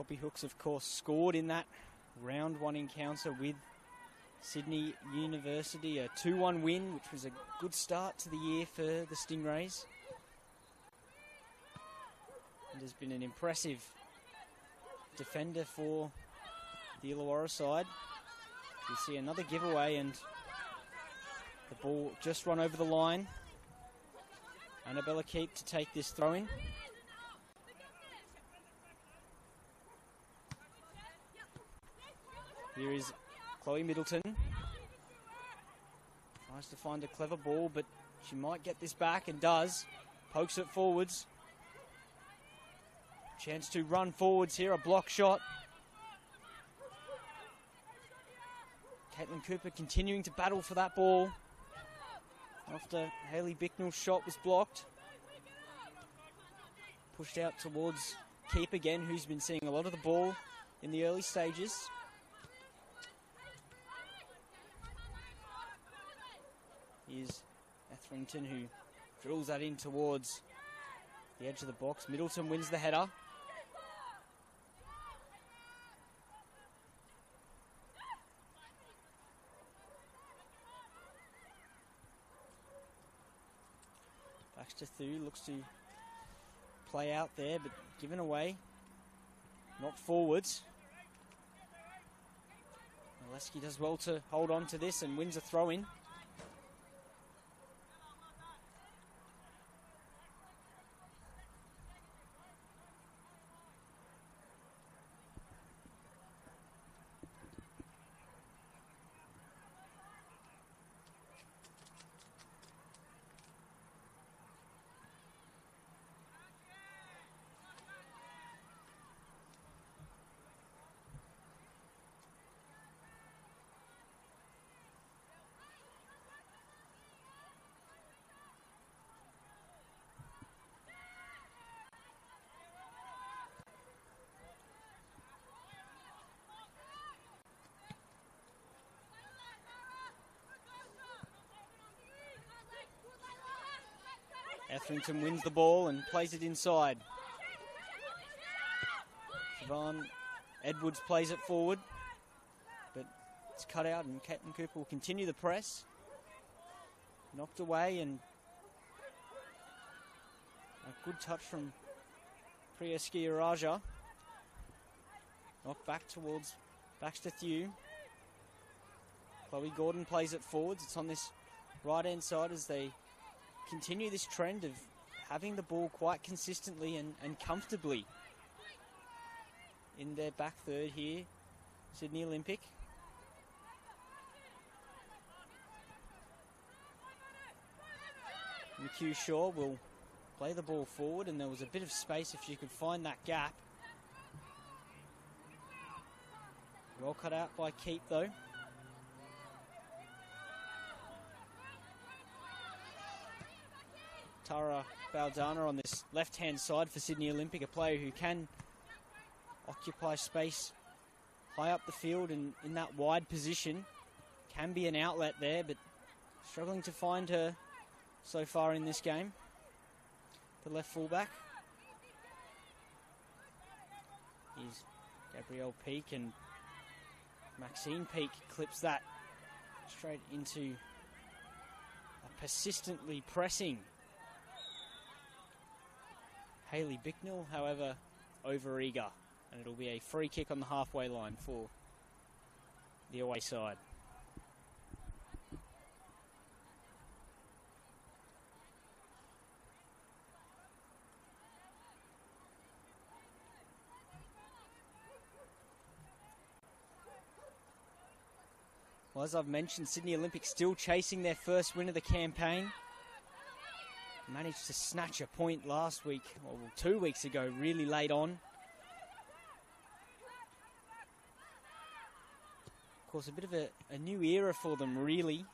Poppy Hooks, of course, scored in that round one encounter with Sydney University, a 2-1 win, which was a good start to the year for the Stingrays. And has been an impressive defender for the Illawarra side. We see another giveaway and the ball just run over the line. Annabella Keep to take this throw-in. Here is Chloe Middleton. Tries to find a clever ball, but she might get this back and does. Pokes it forwards. Chance to run forwards here, a block shot. Caitlin Cooper continuing to battle for that ball after Hayley Bicknell's shot was blocked. Pushed out towards Keep again, who's been seeing a lot of the ball in the early stages. Here's Etherington, who drills that in towards the edge of the box. Middleton wins the header. Baxter Thu looks to play out there, but given away. Not forwards. Oleski does well to hold on to this and wins a throw-in. Etherington wins the ball and plays it inside. Siobhan Edwards plays it forward, but it's cut out and Caitlin Cooper will continue the press. Knocked away and a good touch from Priya Skiaraja. Knocked back towards Baxter Thew. Chloe Gordon plays it forwards. It's on this right-hand side as they continue this trend of having the ball quite consistently and comfortably in their back third here, Sydney Olympic. McHugh Shaw will play the ball forward, and there was a bit of space if she could find that gap. Well cut out by Keep though. Tara Baldana on this left-hand side for Sydney Olympic, a player who can occupy space high up the field and in that wide position. Can be an outlet there, but struggling to find her so far in this game. The left fullback is Gabrielle Peake, and Maxine Peake clips that straight into a persistently pressing Hayley Bicknell, however, over-eager. And it'll be a free kick on the halfway line for the away side. Well, as I've mentioned, Sydney Olympic still chasing their first win of the campaign. Managed to snatch a point last week, or 2 weeks ago, really late on. Of course, a bit of a new era for them, really.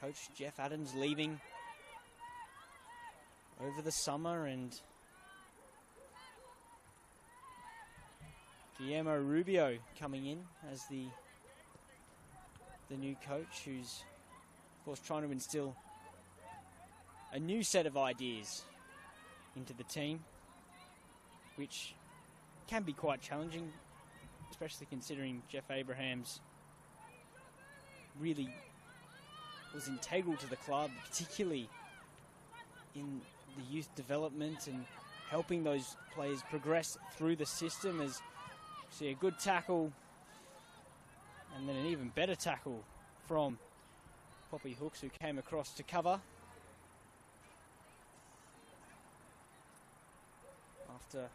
Coach Jeff Adams leaving over the summer, and Guillermo Rubio coming in as the new coach, who's, of course, trying to instill a new set of ideas into the team, which can be quite challenging, especially considering Jeff Abrahams really was integral to the club, particularly in the youth development and helping those players progress through the system. As you see a good tackle and then an even better tackle from Poppy Hooks, who came across to cover after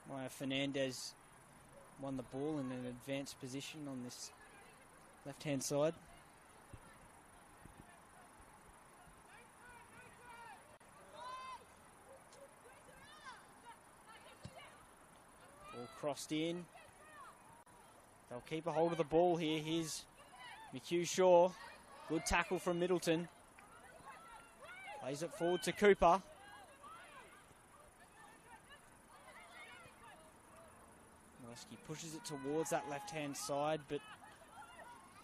Maya Fernandez won the ball in an advanced position on this left-hand side. Ball crossed in. They'll keep a hold of the ball here. Here's McHugh Shaw. Good tackle from Middleton. Plays it forward to Cooper. Molesky pushes it towards that left-hand side, but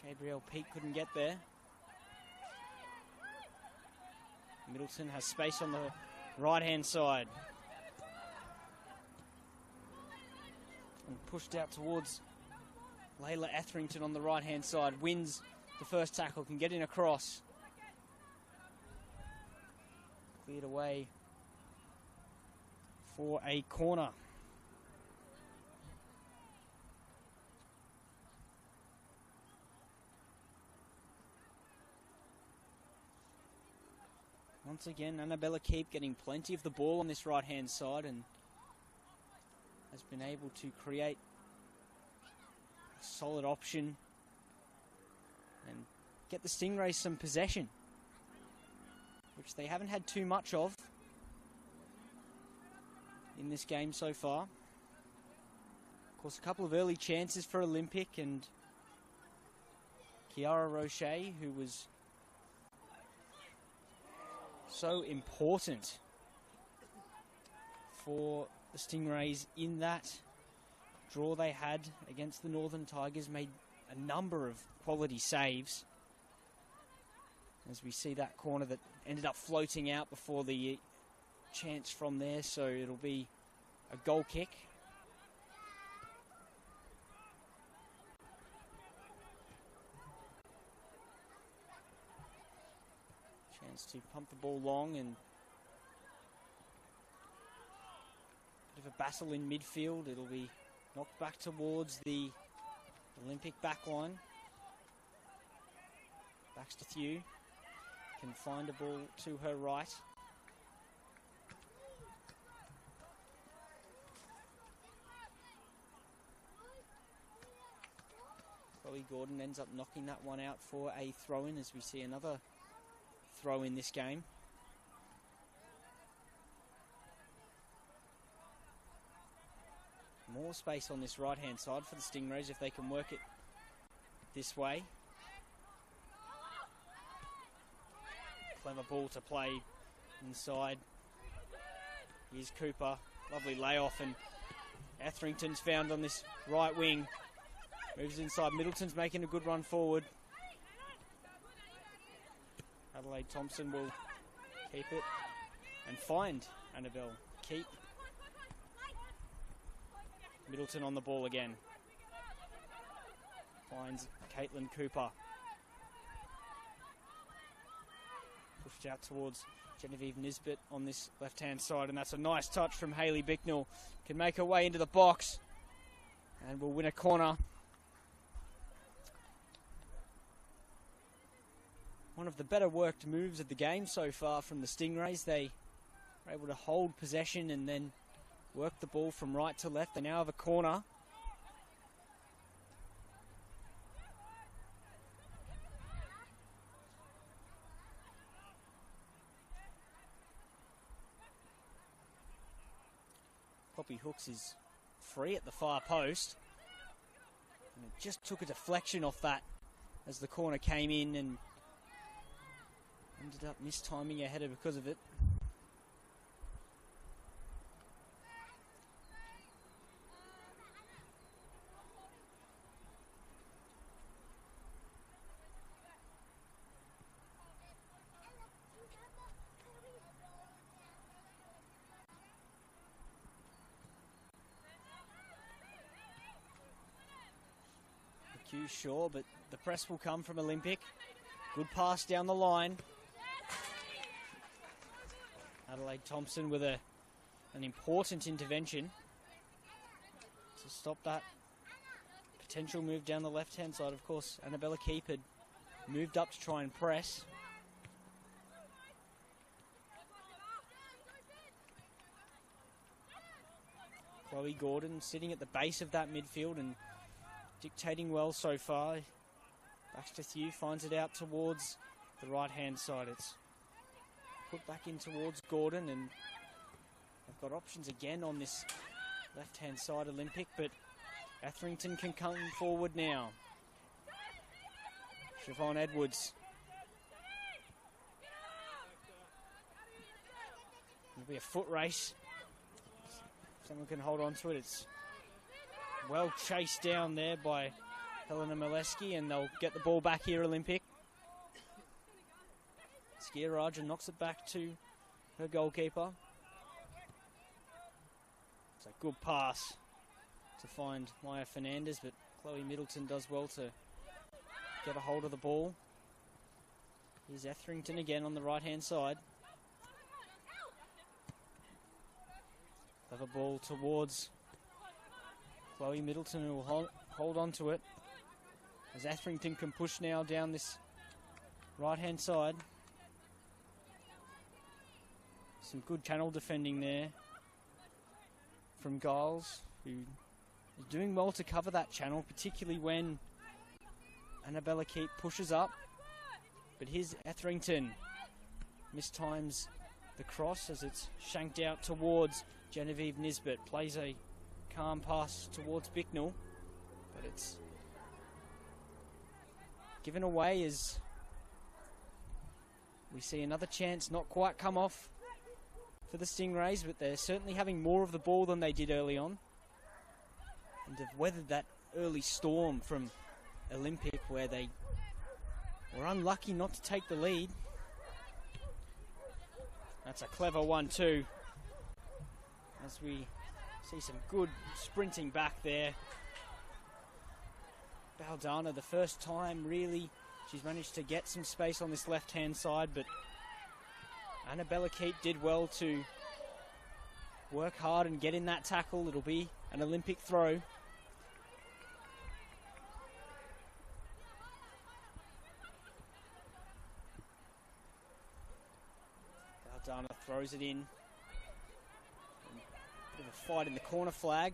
Gabrielle Peake couldn't get there. Middleton has space on the right-hand side. And pushed out towards Layla Etherington on the right-hand side. Wins the first tackle, can get in across. Cleared away for a corner. Once again, Annabella Keep getting plenty of the ball on this right-hand side and has been able to create a solid option and get the Stingrays some possession, which they haven't had too much of in this game so far. Of course, a couple of early chances for Olympic, and Kiara Roche, who was so important for the Stingrays in that draw they had against the Northern Tigers, made a number of quality saves. As we see that corner that ended up floating out before the chance from there, so it'll be a goal kick. Chance to pump the ball long, and bit of a battle in midfield. It'll be knocked back towards the Olympic backline. Baxter Thew can find a ball to her right. Chloe Gordon ends up knocking that one out for a throw-in, as we see another throw in this game. More space on this right-hand side for the Stingrays if they can work it this way. Clever ball to play inside. Here's Cooper. Lovely layoff, and Etherington's found on this right wing. Moves inside. Middleton's making a good run forward. Adelaide Thompson will keep it and find Annabelle Keep. Middleton on the ball again. Finds Caitlin Cooper. Pushed out towards Genevieve Nisbet on this left-hand side, and that's a nice touch from Hayley Bicknell. Can make her way into the box and will win a corner. One of the better worked moves of the game so far from the Stingrays. They were able to hold possession and then work the ball from right to left. They now have a corner. Poppy Hooks is free at the far post. And it just took a deflection off that as the corner came in, and ended up mistiming her header because of it. Too sure, but the press will come from Olympic. Good pass down the line. Adelaide Thompson with an important intervention to stop that potential move down the left-hand side. Of course, Annabella Keep had moved up to try and press. Chloe Gordon sitting at the base of that midfield and dictating well so far. Baxter Thew finds it out towards the right-hand side. It's put back in towards Gordon, and they've got options again on this left-hand side Olympic, but Etherington can come forward now. Siobhan Edwards. It'll be a foot race. Someone can hold on to it. It's well chased down there by Helena Molesky, and they'll get the ball back here, Olympic. Skiaraja knocks it back to her goalkeeper. It's a good pass to find Maya Fernandez, but Chloe Middleton does well to get a hold of the ball. Here's Etherington again on the right-hand side. Clever ball towards Chloe Middleton, who will hold on to it. As Etherington can push now down this right-hand side. Some good channel defending there from Giles, who is doing well to cover that channel, particularly when Annabella Keep pushes up. But here's Etherington. Mistimes the cross as it's shanked out towards Genevieve Nisbet. Plays a calm pass towards Bicknell, but it's given away as we see another chance not quite come off for the Stingrays, but they're certainly having more of the ball than they did early on, and have weathered that early storm from Olympic where they were unlucky not to take the lead. That's a clever one too, as we see some good sprinting back there. Baldana, the first time really she's managed to get some space on this left-hand side, but Annabella Keep did well to work hard and get in that tackle. It'll be an Olympic throw. Baldana throws it in. Bit of a fight in the corner flag.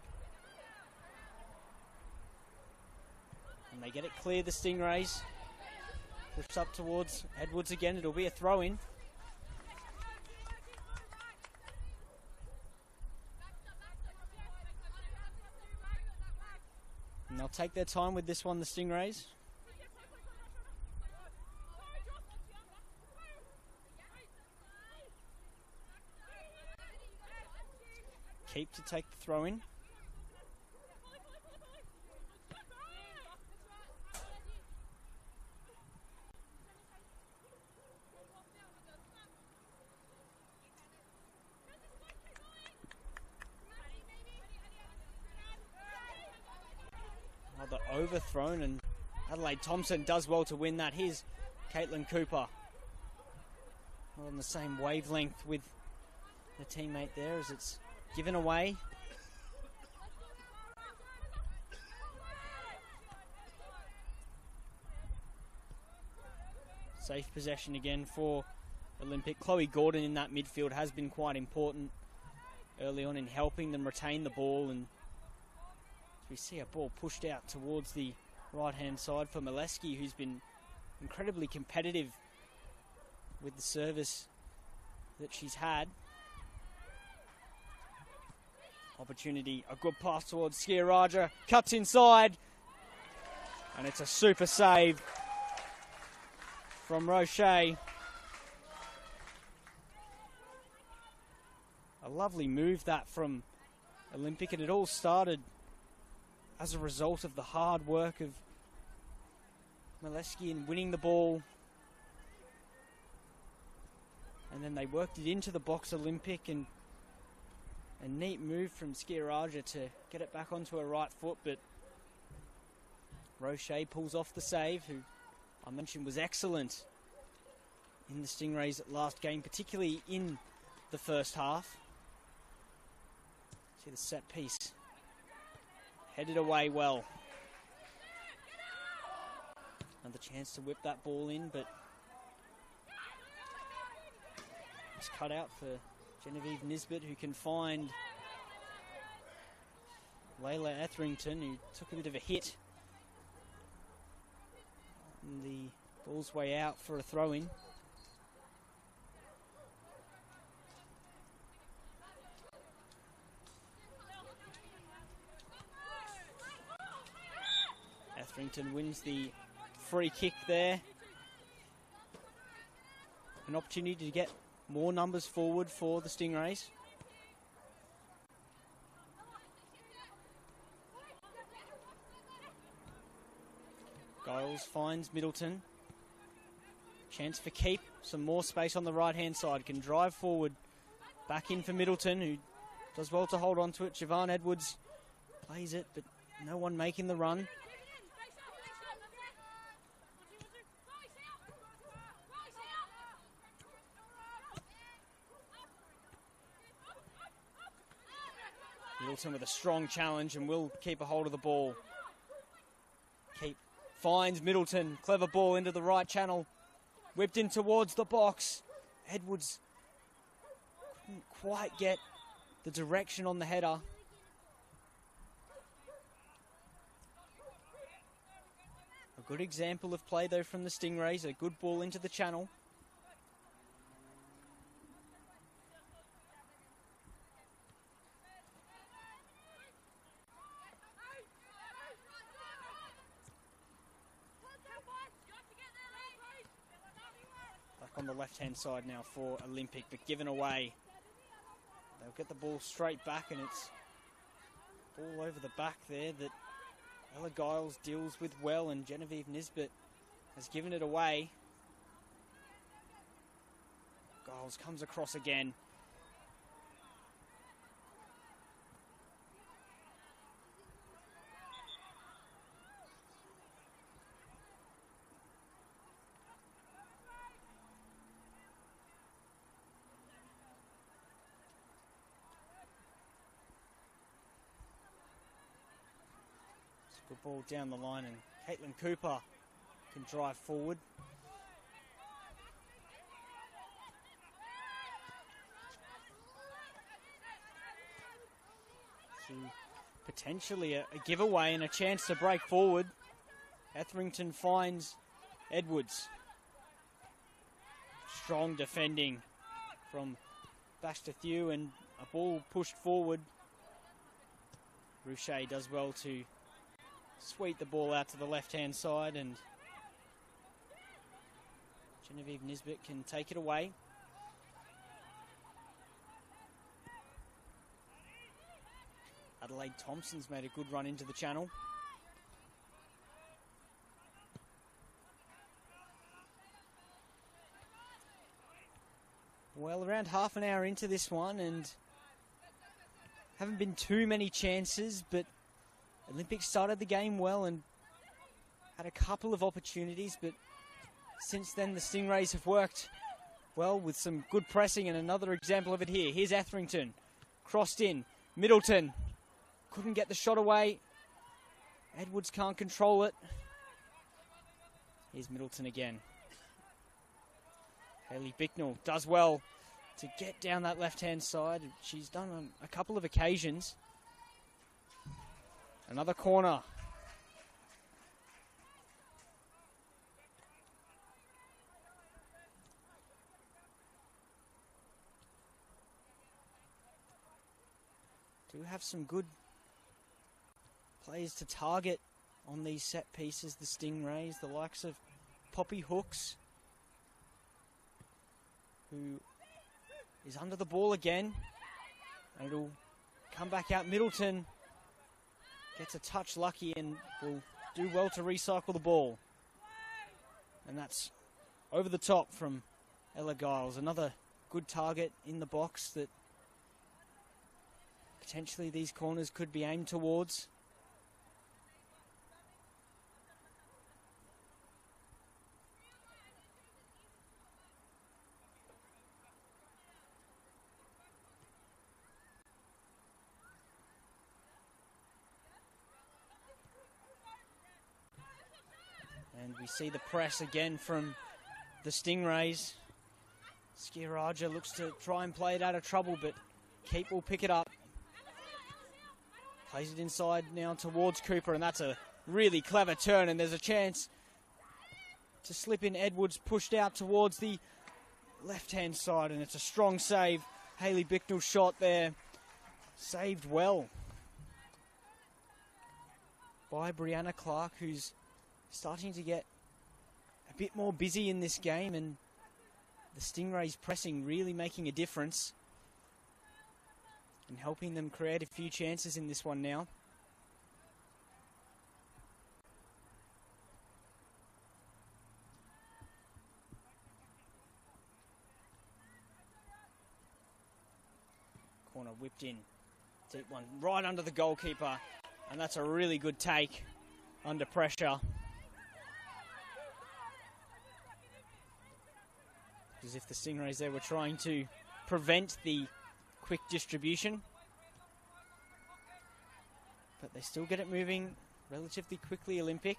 And they get it clear, the Stingrays. Push up towards Edwards again. It'll be a throw-in. And they'll take their time with this one, the Stingrays. Keep to take the throw-in. Another overthrown, and Adelaide Thompson does well to win that. Here's Caitlin Cooper. Not on the same wavelength with the teammate there as it's given away. Safe possession again for Olympic. Chloe Gordon in that midfield has been quite important early on in helping them retain the ball, and we see a ball pushed out towards the right-hand side for Molesky, who's been incredibly competitive with the service that she's had. Opportunity, a good pass towards Skiaraja, cuts inside, and it's a super save from Roche. A lovely move that from Olympic, and it all started as a result of the hard work of Molesky in winning the ball. And then they worked it into the box, Olympic, and a neat move from Skiaraja to get it back onto her right foot, but Roche pulls off the save, who I mentioned was excellent in the Stingrays last game, particularly in the first half. See the set piece headed away well. Another chance to whip that ball in, but it's cut out for Genevieve Nisbet, who can find Layla Etherington, who took a bit of a hit. And the ball's way out for a throw-in. Etherington wins the free kick there. An opportunity to get more numbers forward for the Stingrays. Giles finds Middleton. Chance for keep. Some more space on the right-hand side. Can drive forward. Back in for Middleton, who does well to hold on to it. Siobhan Edwards plays it, but no one making the run. Middleton with a strong challenge and will keep a hold of the ball. Keep finds Middleton. Clever ball into the right channel. Whipped in towards the box. Edwards couldn't quite get the direction on the header. A good example of play though from the Stingrays. A good ball into the channel. On the left-hand side now for Olympic, but given away. They'll get the ball straight back, and it's all over the back there that Ella Giles deals with well, and Genevieve Nisbet has given it away. Giles comes across again. Good ball down the line, and Caitlin Cooper can drive forward. So potentially a giveaway and a chance to break forward. Etherington finds Edwards. Strong defending from Bashtathew, and a ball pushed forward. Rouchet does well to sweep the ball out to the left-hand side, and Genevieve Nisbet can take it away. Adelaide Thompson's made a good run into the channel. Well, around half an hour into this one, and haven't been too many chances, but Olympic started the game well and had a couple of opportunities, but since then the Stingrays have worked well with some good pressing, and another example of it here. Here's Etherington, crossed in. Middleton couldn't get the shot away. Edwards can't control it. Here's Middleton again. Hayley Bicknell does well to get down that left-hand side. She's done on a couple of occasions. Another corner. Do have some good players to target on these set pieces, the Stingrays, the likes of Poppy Hooks, who is under the ball again, and it'll come back out. Middleton gets a touch lucky and will do well to recycle the ball. And that's over the top from Ella Giles. Another good target in the box that potentially these corners could be aimed towards. And we see the press again from the Stingrays. Skiraja looks to try and play it out of trouble, but Keep will pick it up. Plays it inside now towards Cooper, and that's a really clever turn, and there's a chance to slip in. Edwards pushed out towards the left-hand side, and it's a strong save. Hayley Bicknell's shot there, saved well by Brianna Clark, who's starting to get a bit more busy in this game, and the Stingrays pressing really making a difference and helping them create a few chances in this one now. Corner whipped in, deep one right under the goalkeeper, and that's a really good take under pressure. As if the Stingrays there were trying to prevent the quick distribution. But they still get it moving relatively quickly, Olympic.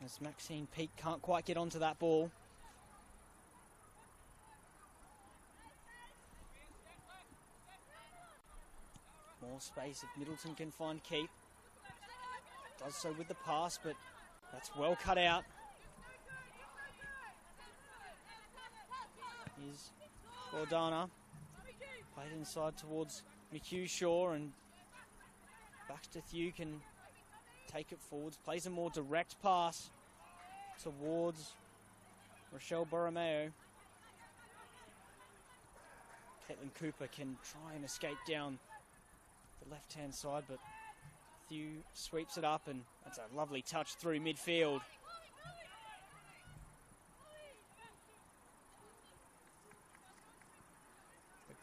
As Maxine Peake can't quite get onto that ball. More space if Middleton can find Keep. Does so with the pass, but that's well cut out. Here's Gordana. Played inside towards McHugh Shaw, and Baxter Thew can take it forwards. Plays a more direct pass towards Rochelle Borromeo. Caitlin Cooper can try and escape down the left-hand side, but Thew sweeps it up, and that's a lovely touch through midfield.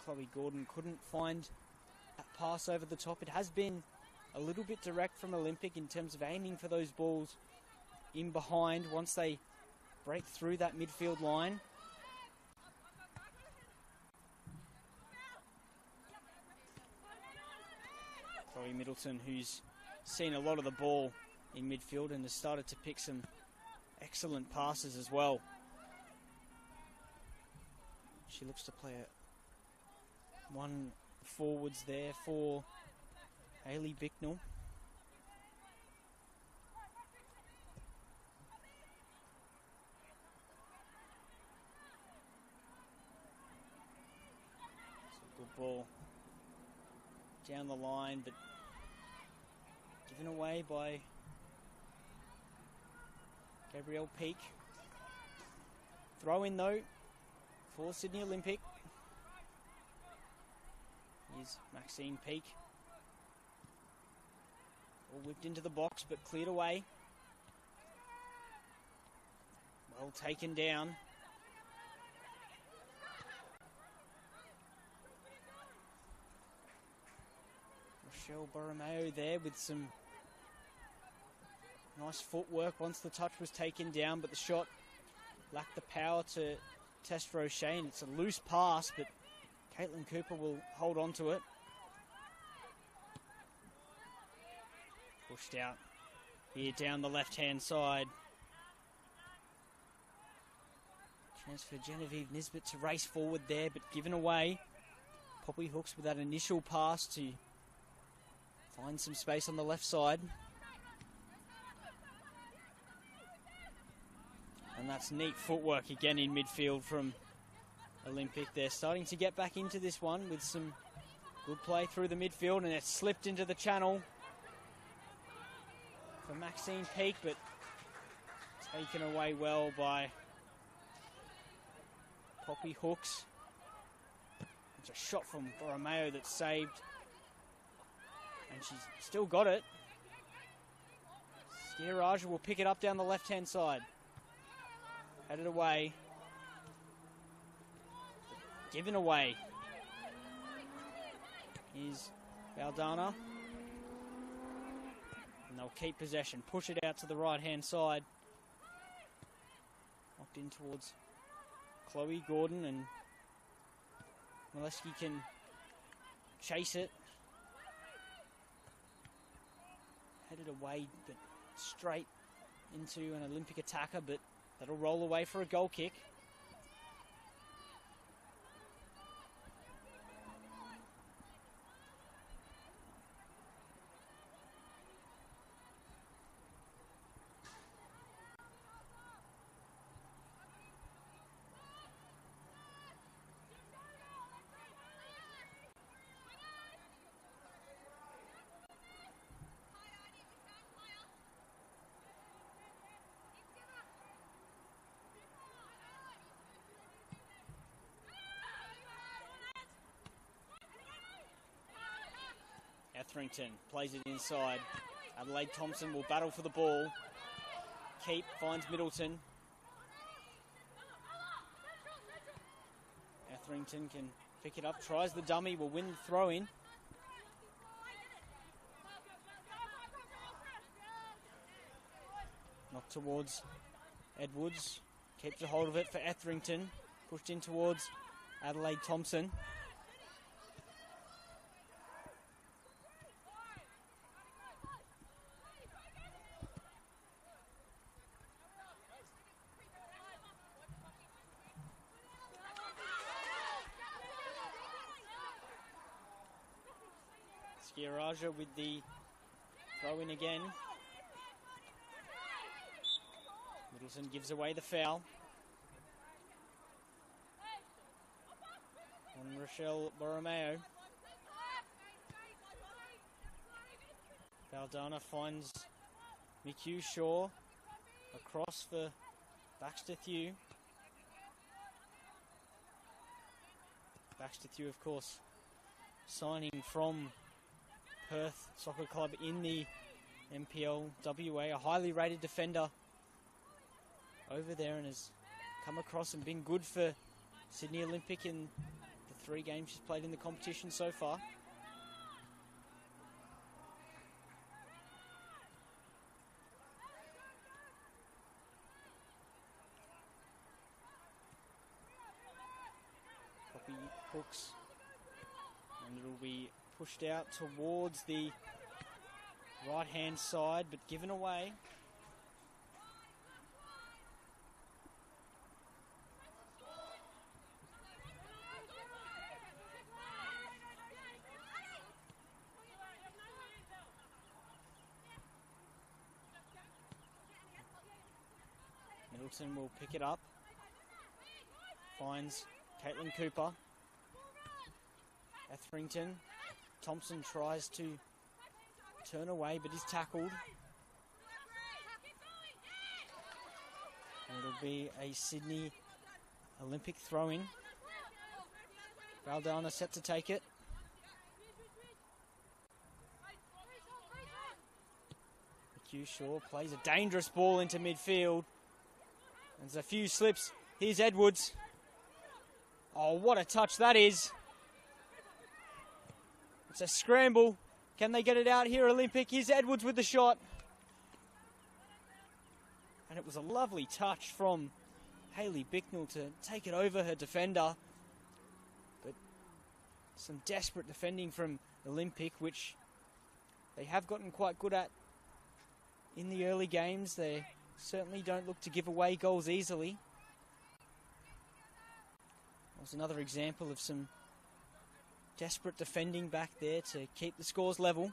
Chloe Gordon couldn't find that pass over the top. It has been a little bit direct from Olympic in terms of aiming for those balls in behind once they break through that midfield line. Chloe Middleton, who's seen a lot of the ball in midfield and has started to pick some excellent passes as well. She looks to play one forwards there for Hayley Bicknell. It's a good ball down the line, but given away by Gabrielle Peake. Throw in though for Sydney Olympic. Here's Maxine Peake. All whipped into the box, but cleared away. Well taken down. Rochelle Borromeo there with some nice footwork once the touch was taken down, but the shot lacked the power to test Roche, and it's a loose pass, but Caitlin Cooper will hold on to it. Pushed out here down the left-hand side. Chance for Genevieve Nisbet to race forward there, but given away. Poppy Hooks with that initial pass to find some space on the left side. And that's neat footwork again in midfield from Olympic. They're starting to get back into this one with some good play through the midfield, and it's slipped into the channel for Maxine Peake, but taken away well by Poppy Hooks. It's a shot from Borromeo that's saved, and she's still got it. Skiraja will pick it up down the left-hand side. Headed away. Given away. Here's Valdana. And they'll keep possession. Push it out to the right-hand side. Knocked in towards Chloe Gordon, and Molesky can chase it. Headed away, but straight into an Olympic attacker, but that'll roll away for a goal kick. Etherington plays it inside. Adelaide Thompson will battle for the ball. Keep finds Middleton. Etherington can pick it up, tries the dummy, will win the throw in. Knocked towards Edwards. Keeps a hold of it for Etherington. Pushed in towards Adelaide Thompson. Skiaraja with the throw in again. Middleton gives away the foul. On Rochelle Borromeo. Valdana finds McHugh Shaw across for Baxter Thew. Baxter Thew, of course, signing from Perth Soccer Club in the NPL WA, a highly rated defender over there, and has come across and been good for Sydney Olympic in the 3 games she's played in the competition so far. Poppy hooks, and it'll be pushed out towards the right-hand side, but given away. Middleton will pick it up. Finds Caitlin Cooper. Etherington. Thompson tries to turn away, but is tackled. And it'll be a Sydney Olympic throw-in. Valdana set to take it. McHugh Shaw plays a dangerous ball into midfield. There's a few slips. Here's Edwards. Oh, what a touch that is. It's a scramble. Can they get it out here, Olympic? Here's Edwards with the shot. And it was a lovely touch from Hayley Bicknell to take it over her defender. But some desperate defending from Olympic, which they have gotten quite good at in the early games. They certainly don't look to give away goals easily. That was another example of some desperate defending back there to keep the scores level.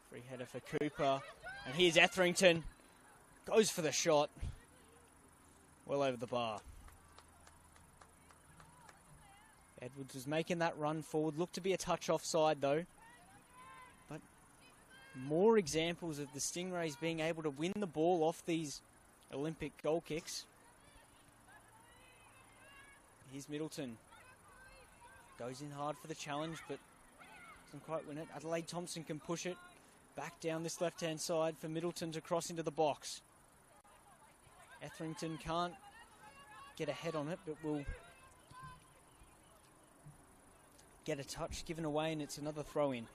Free header for Cooper. And here's Etherington. Goes for the shot. Well over the bar. Edwards was making that run forward. Looked to be a touch offside though. But more examples of the Stingrays being able to win the ball off these Olympic goal kicks. Here's Middleton. Goes in hard for the challenge, but doesn't quite win it. Adelaide Thompson can push it back down this left-hand side for Middleton to cross into the box. Etherington can't get a head on it, but will get a touch given away, and it's another throw-in.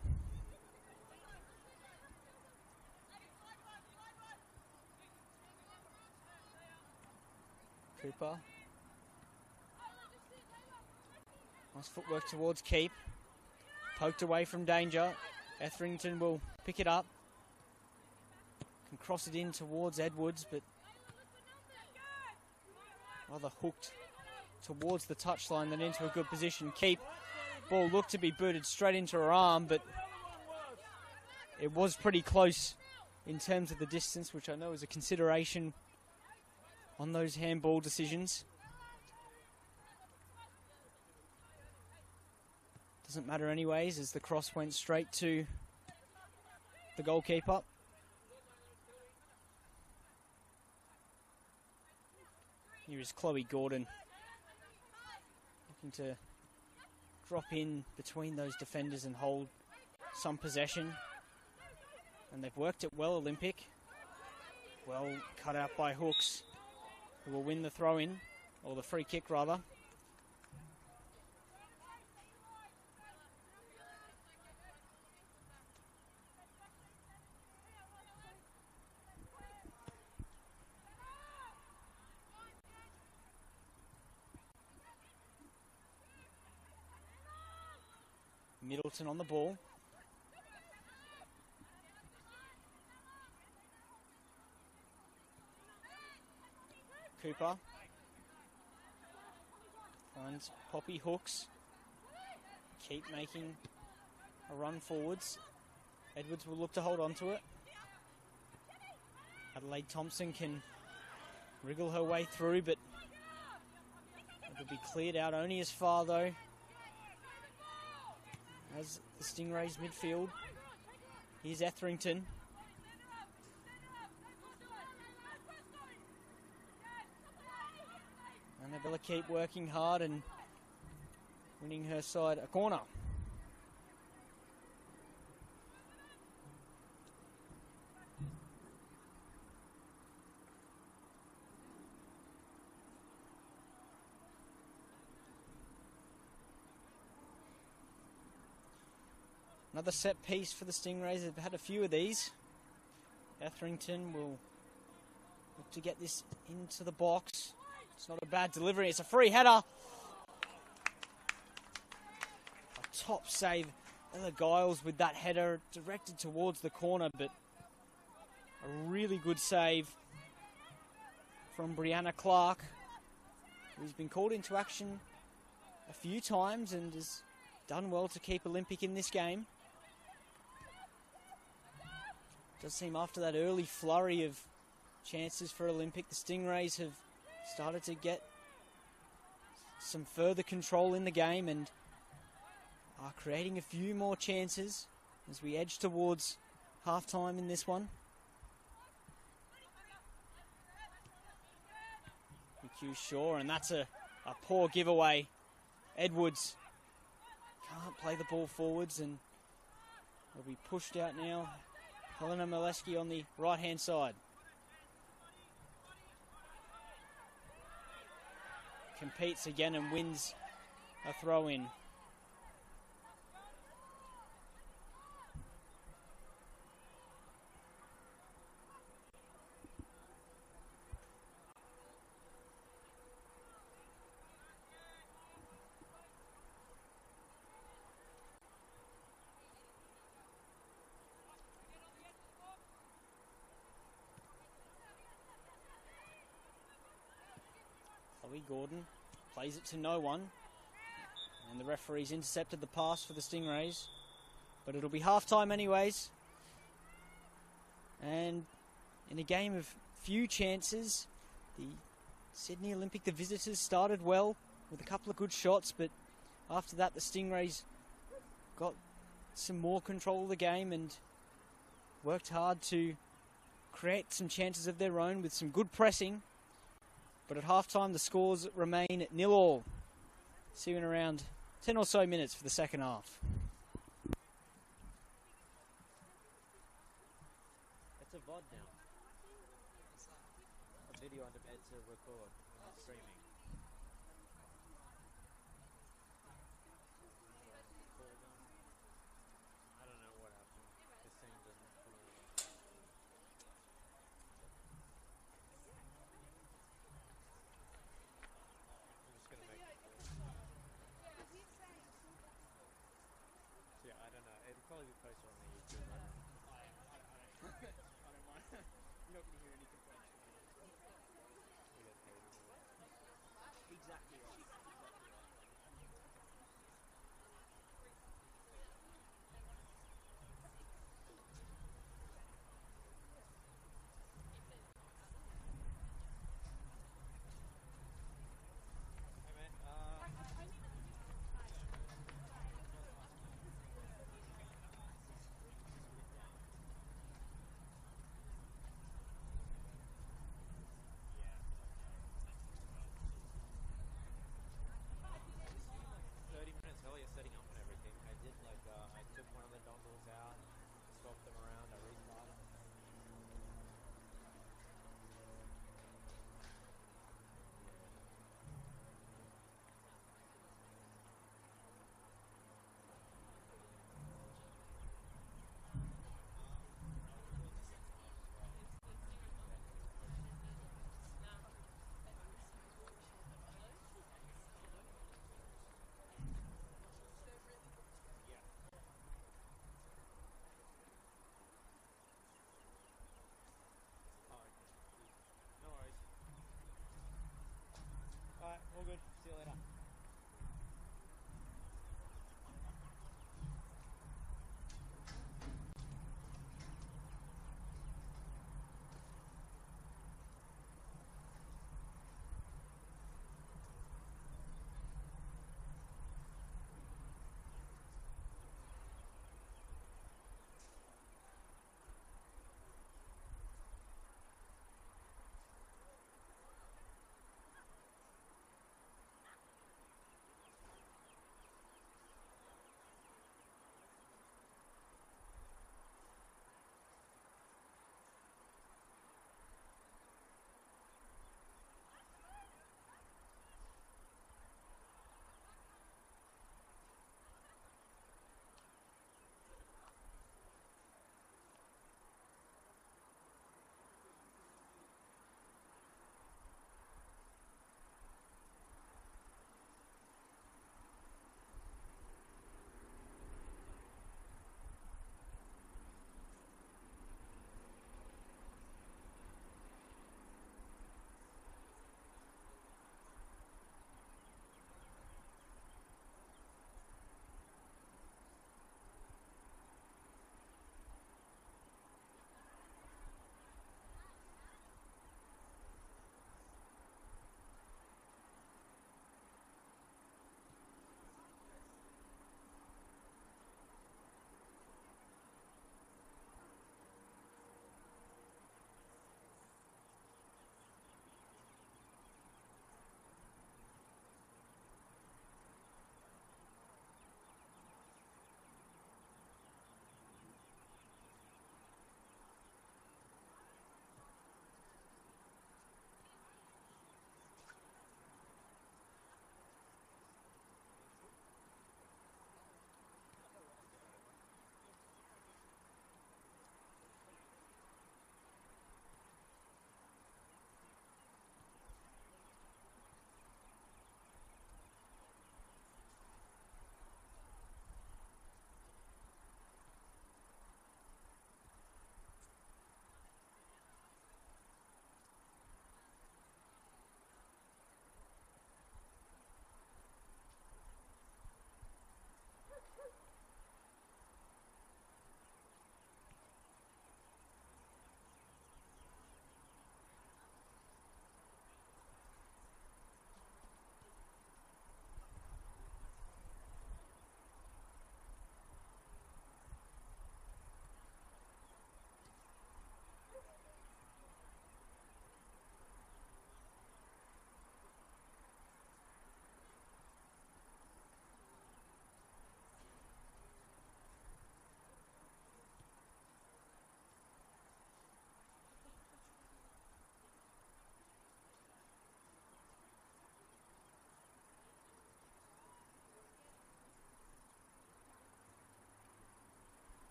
Cooper Nice footwork towards keep. Poked away from danger. Etherington will pick it up. Can cross it in towards Edwards, but rather hooked towards the touchline than into a good position. Keep. Ball looked to be booted straight into her arm, but it was pretty close in terms of the distance, which I know is a consideration on those handball decisions. Doesn't matter anyways, as the cross went straight to the goalkeeper. Here is Chloe Gordon looking to drop in between those defenders and hold some possession. And they've worked it well, Olympic. Well cut out by Hooks, who will win the throw-in, or the free kick rather. Middleton on the ball. Cooper finds Poppy Hooks. Keep making a run forwards. Edwards will look to hold on to it. Adelaide Thompson can wriggle her way through, but it'll be cleared out only as far though as the Stingrays midfield. Here's Etherington. Annabella keep working hard and winning her side a corner. Another set piece for the Stingrays. They've had a few of these. Etherington will look to get this into the box. It's not a bad delivery. It's a free header. A top save. Ella Giles with that header directed towards the corner, but a really good save from Brianna Clark, who's been called into action a few times and has done well to keep Olympic in this game. Does seem after that early flurry of chances for Olympic, the Stingrays have started to get some further control in the game and are creating a few more chances as we edge towards half-time in this one. McHugh Shaw, and that's a poor giveaway. Edwards can't play the ball forwards and will be pushed out now. Helena Molesky on the right-hand side. Competes again and wins a throw-in. Chloe Gordon plays it to no one. And the referee's intercepted the pass for the Stingrays. But it'll be half-time anyways. And in a game of few chances, the Sydney Olympic, the visitors, started well with a couple of good shots. But after that, the Stingrays got some more control of the game and worked hard to create some chances of their own with some good pressing. But at half-time, the scores remain at 0-0. See you in around 10 or so minutes for the second half. It's a VOD now. A video on demand to record when it's streaming. I don't know what happened. This thing doesn't put it on. I'm just gonna make it. probably be posted on the YouTube. Right? I don't mind. You're not going to hear any complaints from me. We get paid to do it. Exactly right. Exactly right. Hey man, 30 minutes earlier setting up and everything. I did I took one of the dongles out, swapped them around, I restarted them. Oh, okay. No worries. Alright, all good. See you later.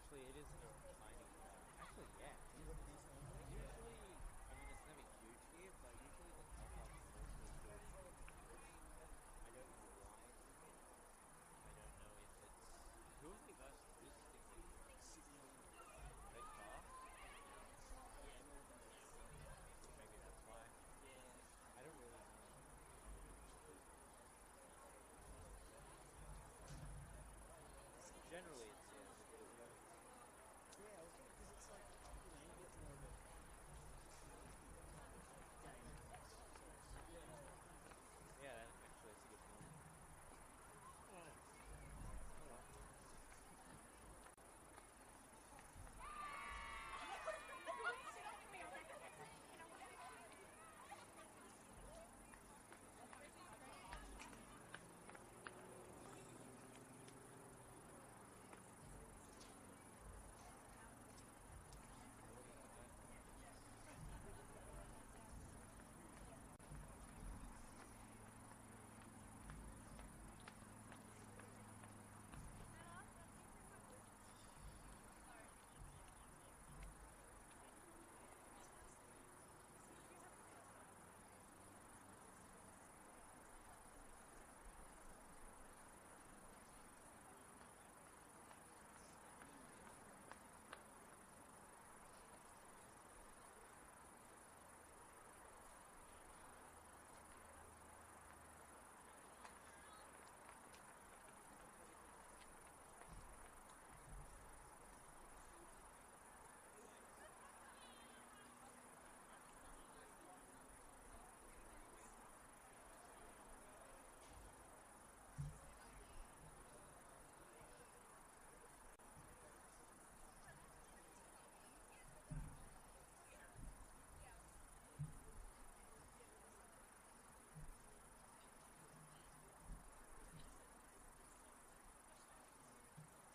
actually, it is a tiny. Actually, yeah. Usually, I mean, it's never huge here, but usually the top are mostly good. I don't know why. I don't know if it's. Who are they versus? Who's Stingley versus? Are they far? Maybe that's why. I don't really know. Generally, it's a bit of both. Yeah, actually, that's a good point. Oh well.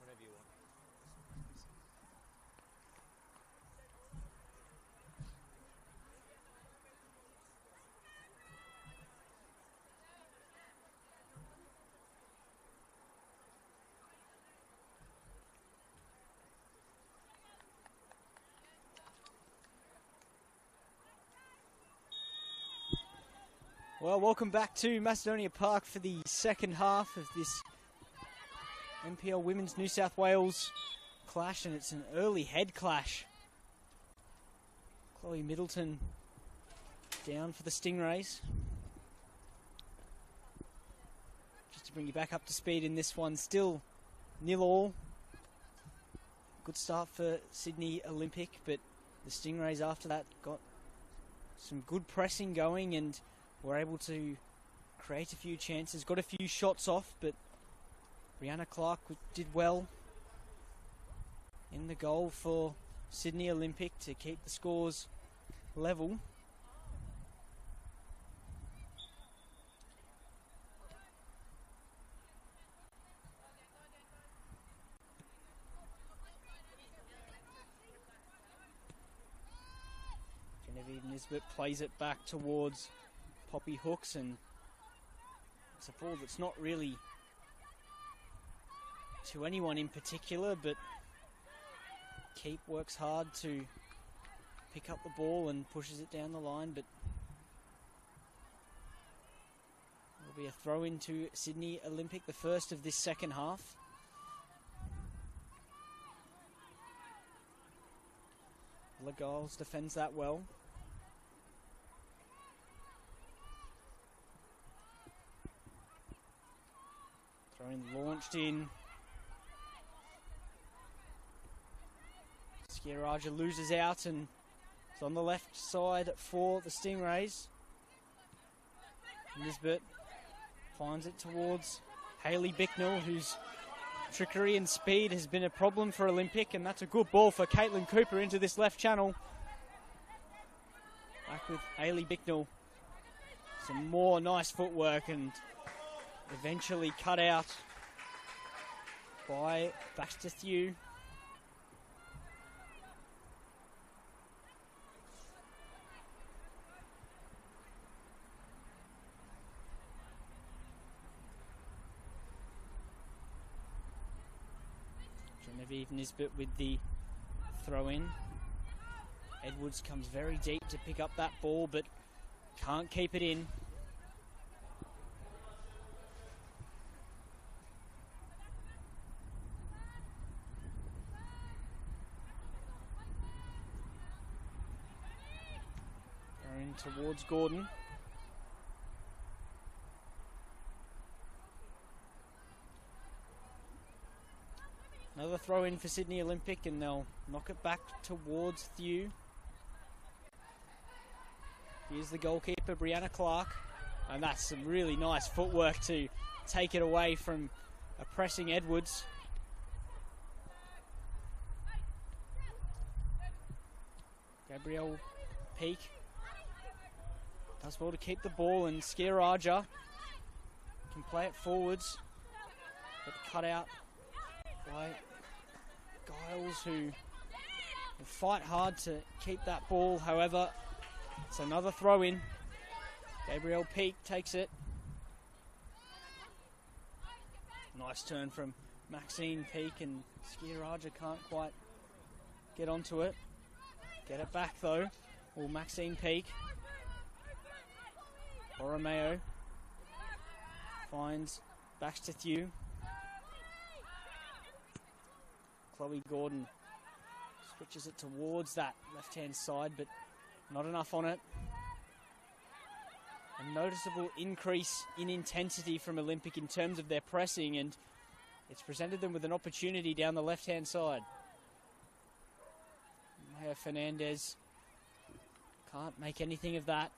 Whatever you want. Well, welcome back to Macedonia Park for the second half of this NPL Women's New South Wales clash, and it's an early head clash. Chloe Middleton down for the Stingrays. Just to bring you back up to speed in this one, still 0-0. Good start for Sydney Olympic, but the Stingrays after that got some good pressing going and were able to create a few chances, got a few shots off, but Brianna Clark did well in the goal for Sydney Olympic to keep the scores level. Genevieve Nisbet plays it back towards Poppy Hooks, and it's a ball that's not really to anyone in particular, but Keep works hard to pick up the ball and pushes it down the line, but it'll be a throw into Sydney Olympic, the first of this second half. Legals defends that well. Throwing launched in. Skiaraja loses out and it's on the left side for the Stingrays. Nisbet finds it towards Hayley Bicknell, whose trickery and speed has been a problem for Olympic, and that's a good ball for Caitlin Cooper into this left channel. Back with Hayley Bicknell. Some more nice footwork and eventually cut out by Baxter Thew. Genevieve Nisbet with the throw in. Edwards comes very deep to pick up that ball, but can't keep it in. Going towards Gordon. Another throw in for Sydney Olympic, and they'll knock it back towards Thew. Here's the goalkeeper, Brianna Clark. And that's some really nice footwork to take it away from a pressing Edwards. Gabrielle Peak does well to keep the ball, and Skiaraja can play it forwards. But cut out by Giles, who will fight hard to keep that ball. However, it's another throw in. Gabrielle Peak takes it. Nice turn from Maxine Peak, and Skiaraja can't quite get onto it. Get it back though. Well, Maxine Peak. Borromeo finds Baxter Thew. Chloe Gordon switches it towards that left-hand side, but not enough on it. A noticeable increase in intensity from Olympic in terms of their pressing, and it's presented them with an opportunity down the left-hand side. Maya Fernandez can't make anything of that.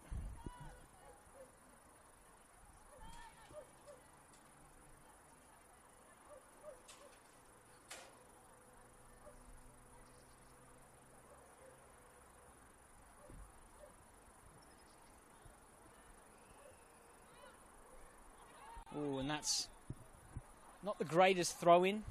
Oh, and that's not the greatest throw-in.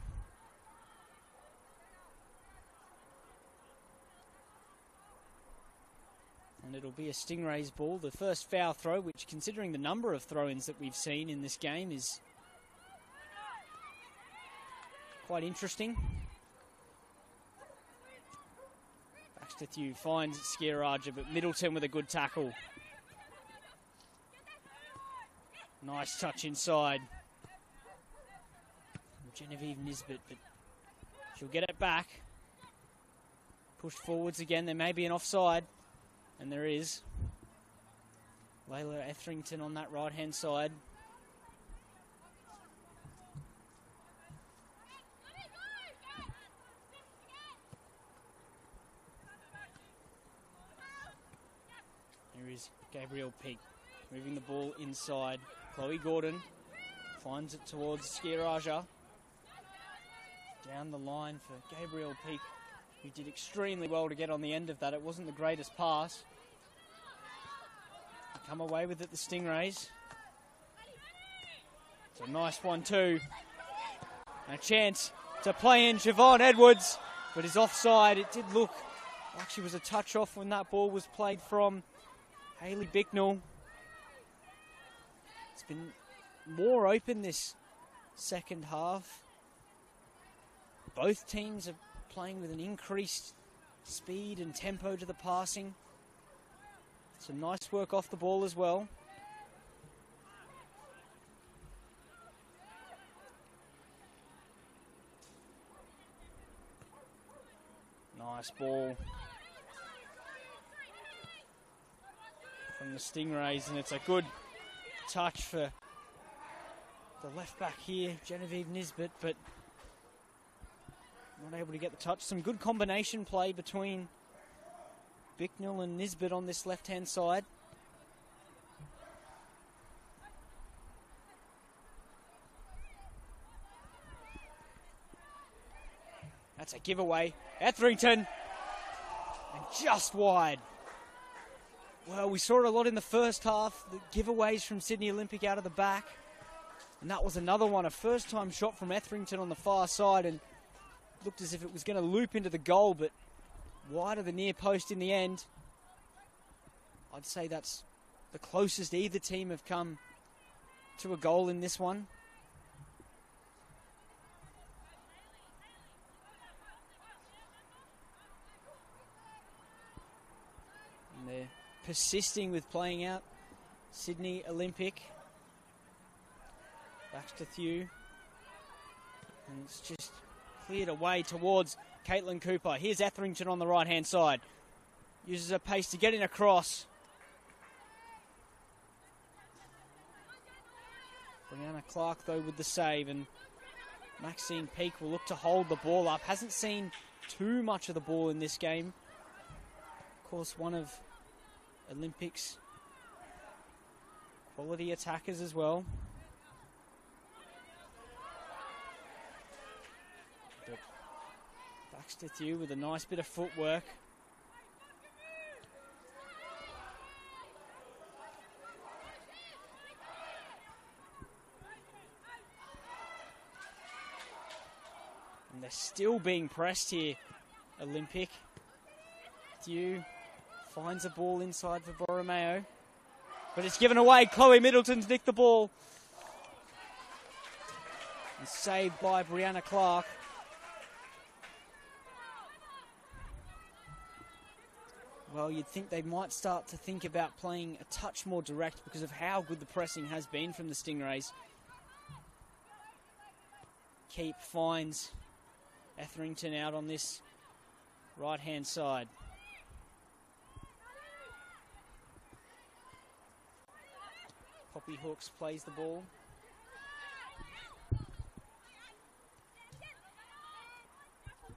And it'll be a Stingrays ball. The first foul throw, which, considering the number of throw-ins that we've seen in this game, is quite interesting. Baxter Thew finds Skiaraja, but Middleton with a good tackle. Nice touch inside. Genevieve Nisbet, but she'll get it back. Pushed forwards again. There may be an offside, and there is. Layla Etherington on that right-hand side. Here is Gabrielle Peak moving the ball inside. Chloe Gordon finds it towards Skiaraja. Down the line for Gabrielle Peak, who did extremely well to get on the end of that. It wasn't the greatest pass. They come away with it, the Stingrays. It's a nice one too. And a chance to play in Siobhan Edwards, but is offside. It did look like she was a touch off when that ball was played from Hayley Bicknell. It's been more open this second half. Both teams are playing with an increased speed and tempo to the passing. Some nice work off the ball as well. Nice ball from the Stingrays, and it's a good touch for the left back here, Genevieve Nisbet, but not able to get the touch. Some good combination play between Bicknell and Nisbet on this left-hand side. That's a giveaway. Etherington, and just wide. Well, we saw it a lot in the first half, the giveaways from Sydney Olympic out of the back. And that was another one, a first-time shot from Etherington on the far side, and looked as if it was going to loop into the goal, but wide of the near post in the end. I'd say that's the closest either team have come to a goal in this one. persisting with playing out Sydney Olympic. Baxter Thew. And it's just cleared away towards Caitlin Cooper. Here's Etherington on the right-hand side. Uses her pace to get in across. Brianna Clark, though, with the save. And Maxine Peake will look to hold the ball up. Hasn't seen too much of the ball in this game. Of course, one of Olympics' quality attackers as well. But Baxter Thew with a nice bit of footwork. And they're still being pressed here, Olympic. Thew finds a ball inside for Borromeo. But it's given away. Chloe Middleton's nicked the ball. And saved by Brianna Clark. Well, you'd think they might start to think about playing a touch more direct because of how good the pressing has been from the Stingrays. Keep finds Etherington out on this right-hand side. Poppy Hooks plays the ball.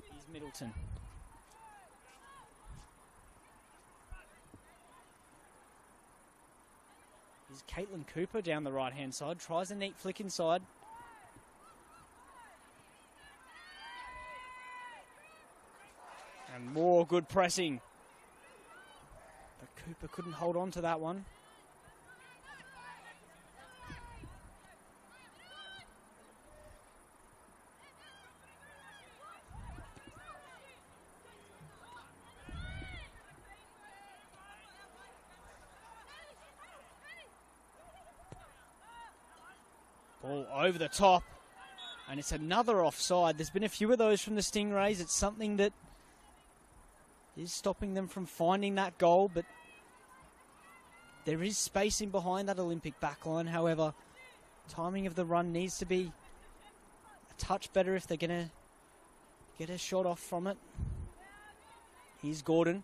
Here's Middleton. Here's Caitlin Cooper down the right-hand side. Tries a neat flick inside. And more good pressing. But Cooper couldn't hold on to that one. Ball over the top. And it's another offside. There's been a few of those from the Stingrays. It's something that is stopping them from finding that goal, but there is spacing behind that Olympic backline. However, timing of the run needs to be a touch better if they're going to get a shot off from it. Here's Gordon.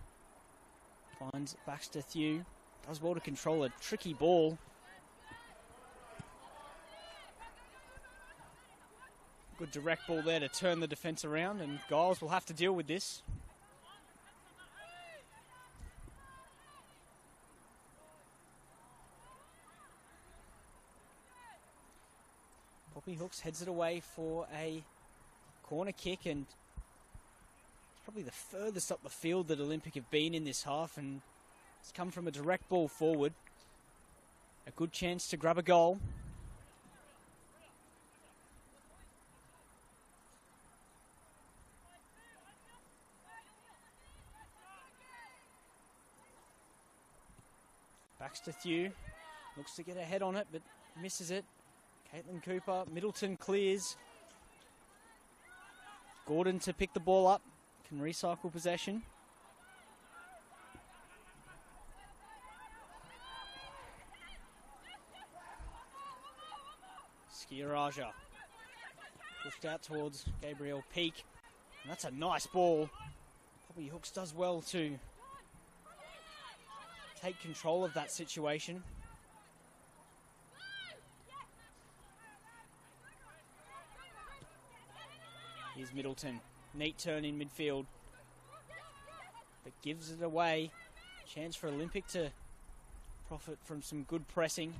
Finds Baxter Thew. Does well to control a tricky ball. Good direct ball there to turn the defence around, and Giles will have to deal with this. Poppy Hooks heads it away for a corner kick, and it's probably the furthest up the field that Olympic have been in this half, and it's come from a direct ball forward. A good chance to grab a goal. Baxter Thew looks to get a head on it, but misses it. Caitlin Cooper, Middleton clears. Gordon to pick the ball up, can recycle possession. Skiaraja pushed out towards Gabrielle Peake. And that's a nice ball. Poppy Hooks does well to take control of that situation. Here's Middleton. Neat turn in midfield. But gives it away. Chance for Olympic to profit from some good pressing.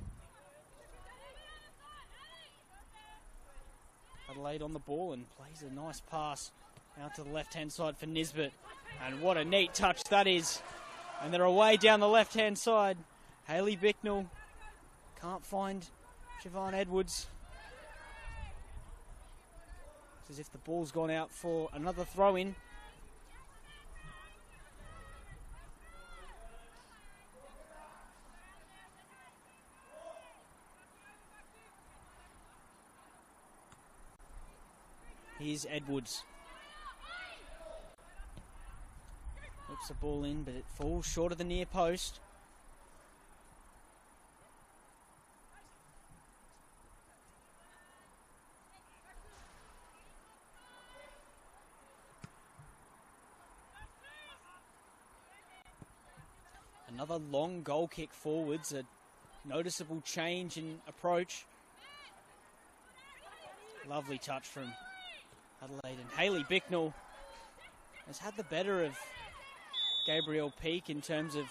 Adelaide on the ball and plays a nice pass out to the left-hand side for Nisbet. And what a neat touch that is. And they're away down the left-hand side. Hayley Bicknell can't find Siobhan Edwards. It's as if the ball's gone out for another throw-in. Here's Edwards. Whips the ball in, but it falls short of the near post. Another long goal kick forwards, a noticeable change in approach. Lovely touch from Adelaide, and Hayley Bicknell has had the better of Gabrielle Peake in terms of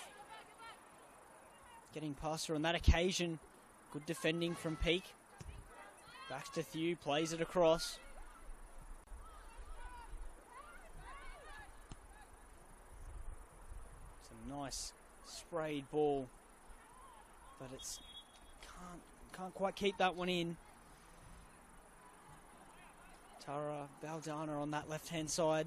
getting past her on that occasion. Good defending from Peake. Baxter Thew plays it across. It's a nice sprayed ball, but it's can't quite keep that one in. Tara Baldana on that left-hand side.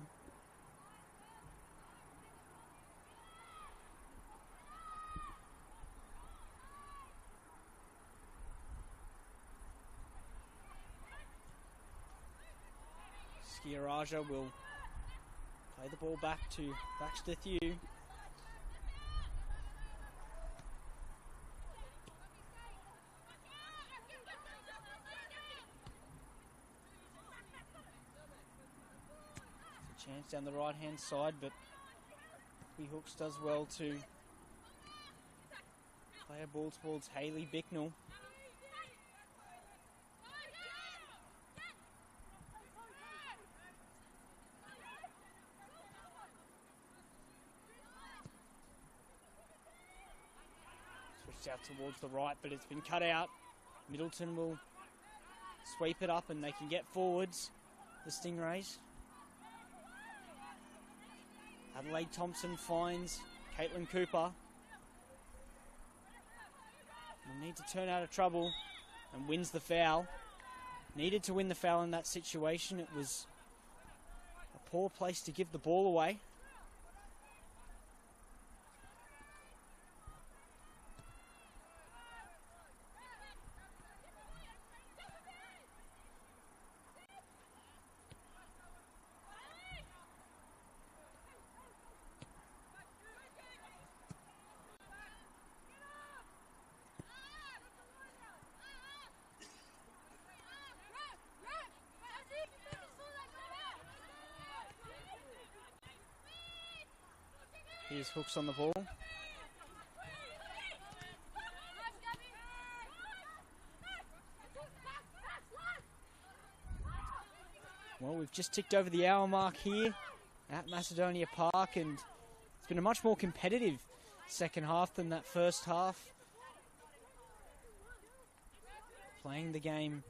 Skiaraja will play the ball back to Baxter Thew. Chance down the right hand side, but Hooks does well to play a ball towards Hayley Bicknell. Switched out towards the right, but it's been cut out. Middleton will sweep it up and they can get forwards, the Stingrays. Adelaide Thompson finds Caitlin Cooper. Will need to turn out of trouble and wins the foul. Needed to win the foul in that situation. It was a poor place to give the ball away. Here's Hooks on the ball. Well, we've just ticked over the hour mark here at Macedonia Park, and it's been a much more competitive second half than that first half. Playing the game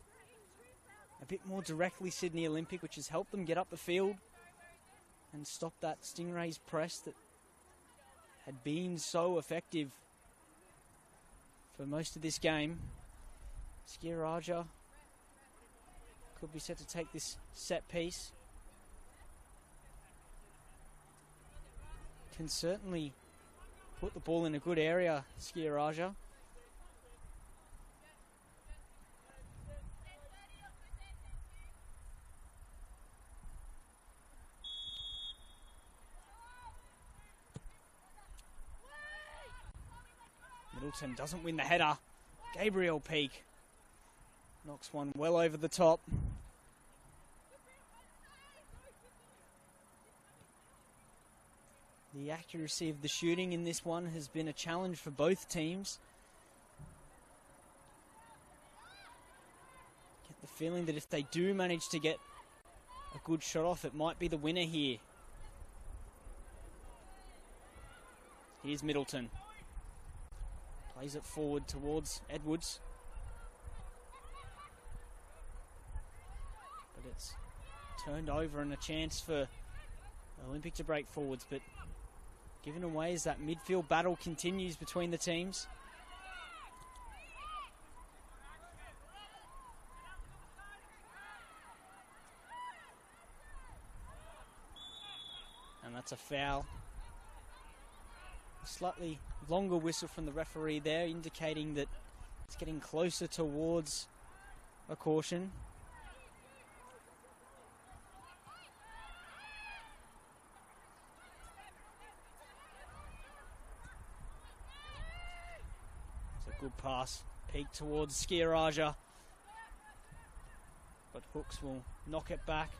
a bit more directly Sydney Olympic, which has helped them get up the field and stop that Stingrays press that had been so effective for most of this game. Skiaraja could be set to take this set piece. Can certainly put the ball in a good area, Skiaraja. Middleton doesn't win the header. Gabrielle Peake knocks one well over the top. The accuracy of the shooting in this one has been a challenge for both teams. Get the feeling that if they do manage to get a good shot off, it might be the winner here. Here's Middleton. Plays it forward towards Edwards. But it's turned over and a chance for Olympic to break forwards, but given away as that midfield battle continues between the teams. And that's a foul. Slightly longer whistle from the referee there, indicating that it's getting closer towards a caution. It's a good pass. Peak towards Skiaraja. But Hooks will knock it back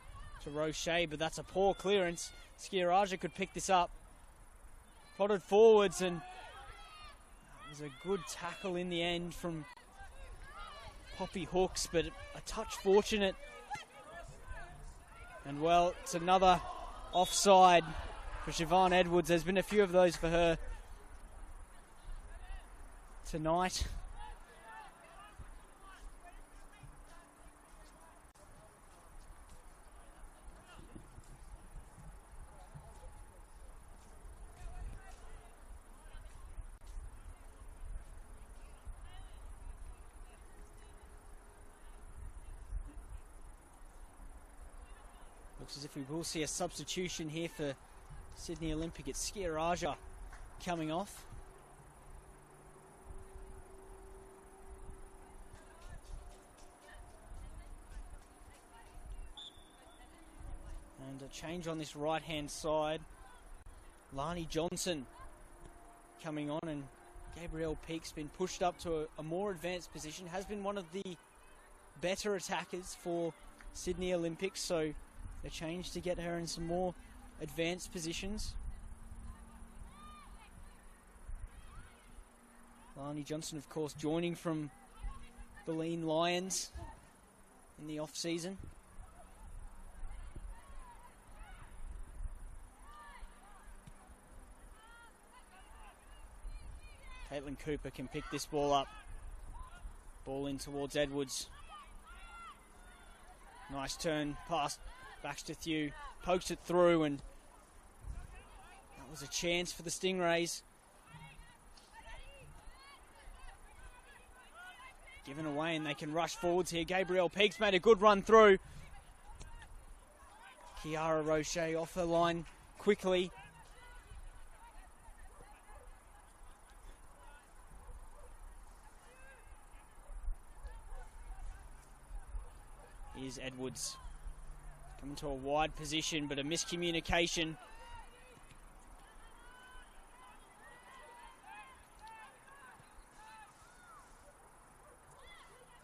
to Roche, but that's a poor clearance. Skiaraja could pick this up. Potted forwards and was a good tackle in the end from Poppy Hooks, but a touch fortunate. And well, it's another offside for Siobhan Edwards. There's been a few of those for her tonight. Looks as if we will see a substitution here for Sydney Olympic. It's Skiaraja coming off. And a change on this right-hand side. Lani Johnson coming on, and Gabrielle Peake's been pushed up to a more advanced position. Has been one of the better attackers for Sydney Olympics, so a change to get her in some more advanced positions. Lani Johnson, of course, joining from Beleen Lions in the off-season. Caitlin Cooper can pick this ball up. Ball in towards Edwards. Nice turn past Baxter Thew, pokes it through, and that was a chance for the Stingrays. Given away, and they can rush forwards here. Gabrielle Peake's made a good run through. Kiara Roche off her line quickly. Here's Edwards. Coming to a wide position, but a miscommunication.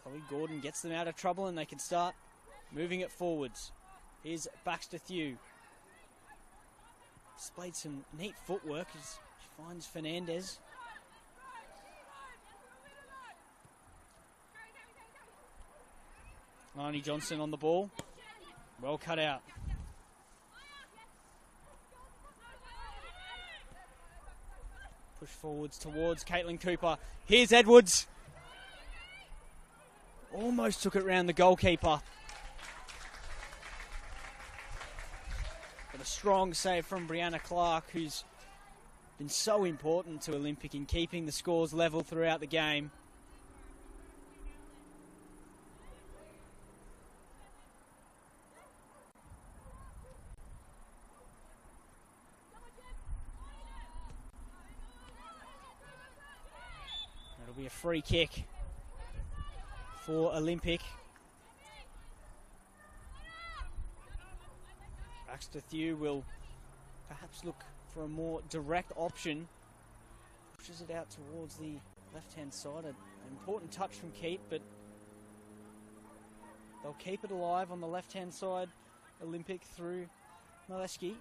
Chloe Gordon gets them out of trouble, and they can start moving it forwards. Here's Baxter Thew. Displayed some neat footwork as she finds Fernandez. Lani Johnson on the ball. Well cut out. Push forwards towards Caitlin Cooper. Here's Edwards. Almost took it round the goalkeeper. But a strong save from Brianna Clark, who's been so important to Olympic in keeping the scores level throughout the game. It'll be a free kick for Olympic. Baxter Thew will perhaps look for a more direct option. Pushes it out towards the left-hand side. An important touch from Keat, but they'll keep it alive on the left-hand side. Olympic through Molesky.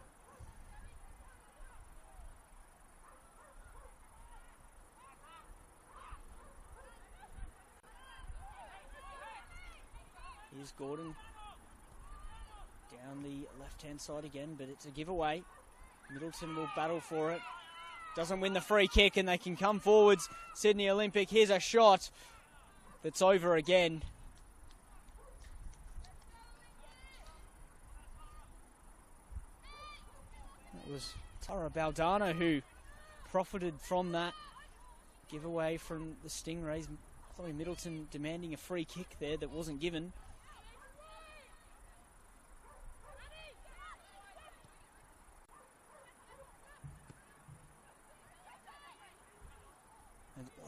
Here's Gordon down the left-hand side again, but it's a giveaway. Middleton will battle for it. Doesn't win the free kick, and they can come forwards. Sydney Olympic, here's a shot that's over again. It was Tara Baldana who profited from that giveaway from the Stingrays. Chloe Middleton demanding a free kick there that wasn't given.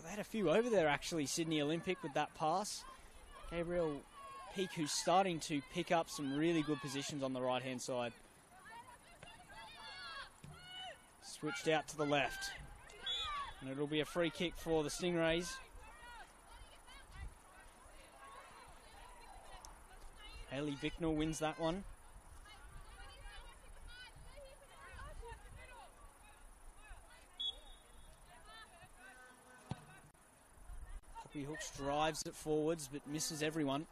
They had a few over there, actually, Sydney Olympic, with that pass. Gabrielle Peake, who's starting to pick up some really good positions on the right-hand side. Switched out to the left. And it'll be a free kick for the Stingrays. Hayley Bicknell wins that one. Poppy Hooks drives it forwards but misses everyone.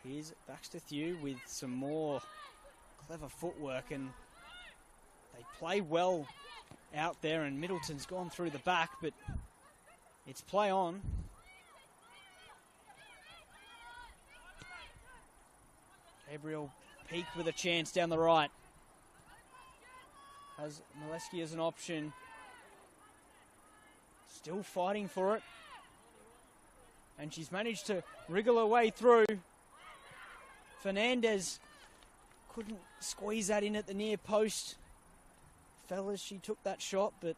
Here's Baxter Thew with some more clever footwork, and they play well out there, and Middleton's gone through the back, but it's play on. Gabriel Peak with a chance down the right. Has Molesky as an option. Still fighting for it. And she's managed to wriggle her way through. Fernandez couldn't squeeze that in at the near post. Fellas, she took that shot, but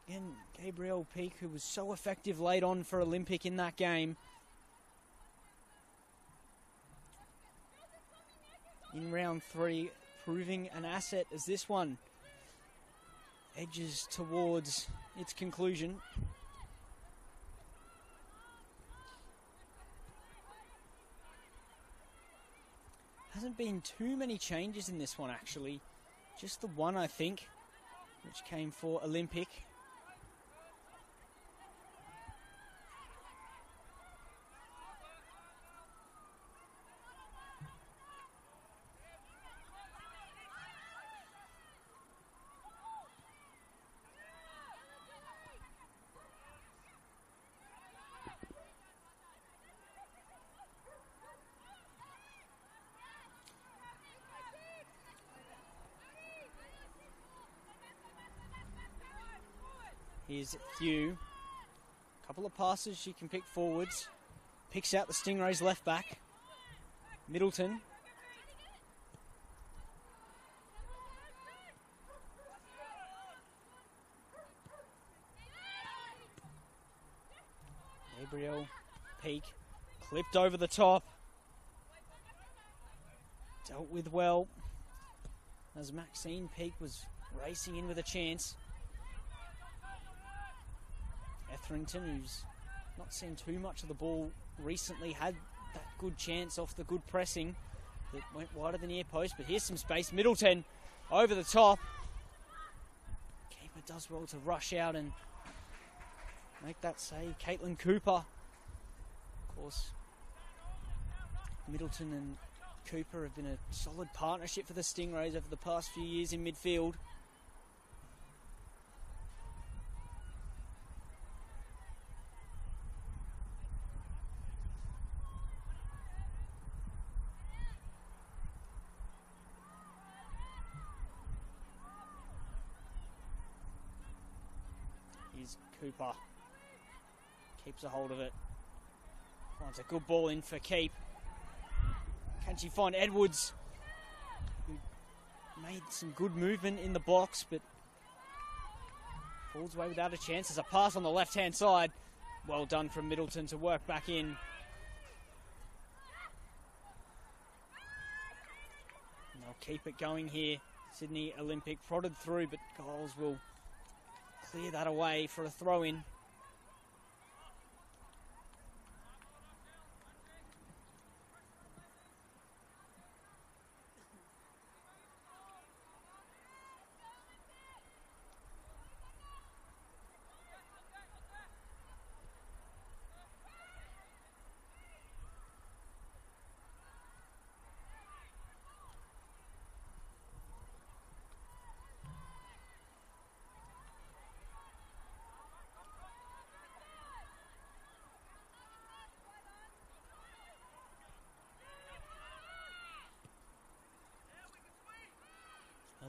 again, Gabrielle Peak, who was so effective late on for Olympic in that game. In round 3, proving an asset as this one edges towards its conclusion. Hasn't been too many changes in this one, actually. Just the one, I think, which came for Olympic. Here's Thew. Couple of passes she can pick forwards. Picks out the Stingrays left back. Middleton. Gabriel Peak clipped over the top. Dealt with well as Maxine Peak was racing in with a chance. Etherington, who's not seen too much of the ball recently, had that good chance off the good pressing that went wide of the near post, but here's some space. Middleton over the top. Keeper does well to rush out and make that save. Caitlin Cooper. Of course, Middleton and Cooper have been a solid partnership for the Stingrays over the past few years in midfield. Cooper keeps a hold of it. Finds a good ball in for Keep. Can she find Edwards, who made some good movement in the box, but falls away without a chance. There's a pass on the left-hand side. Well done from Middleton to work back in. And they'll keep it going here. Sydney Olympic prodded through, but goals will clear that away for a throw-in.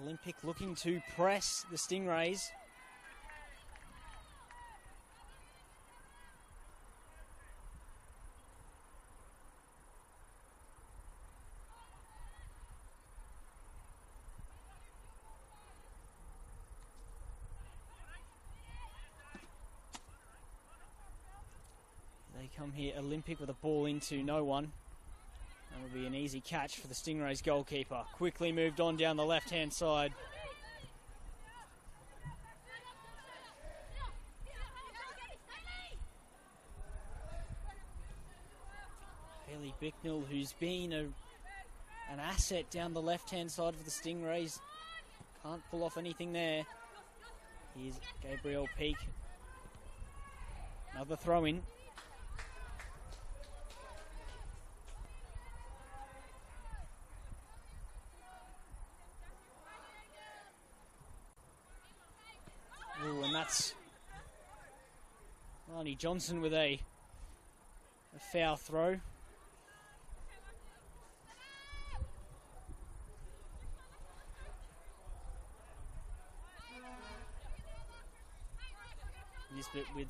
Olympic looking to press the Stingrays. They come here, Olympic with a ball into no one. That'll be an easy catch for the Stingrays goalkeeper. Quickly moved on down the left-hand side. Haley Bicknell, who's been an asset down the left-hand side of the Stingrays Can't pull off anything there. Here's Gabriel Peak. Another throw in. Ooh, and that's Arnie Johnson with a foul throw. Nisbet with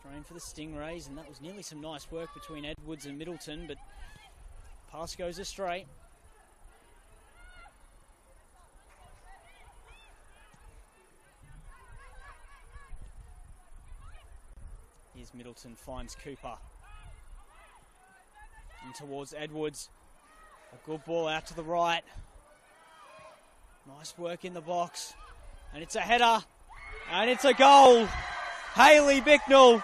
throwing for the Stingrays, and that was nearly some nice work between Edwards and Middleton, but pass goes astray. Here's Middleton, finds Cooper. And towards Edwards. A good ball out to the right. Nice work in the box. And it's a header. And it's a goal. Hayley Bicknell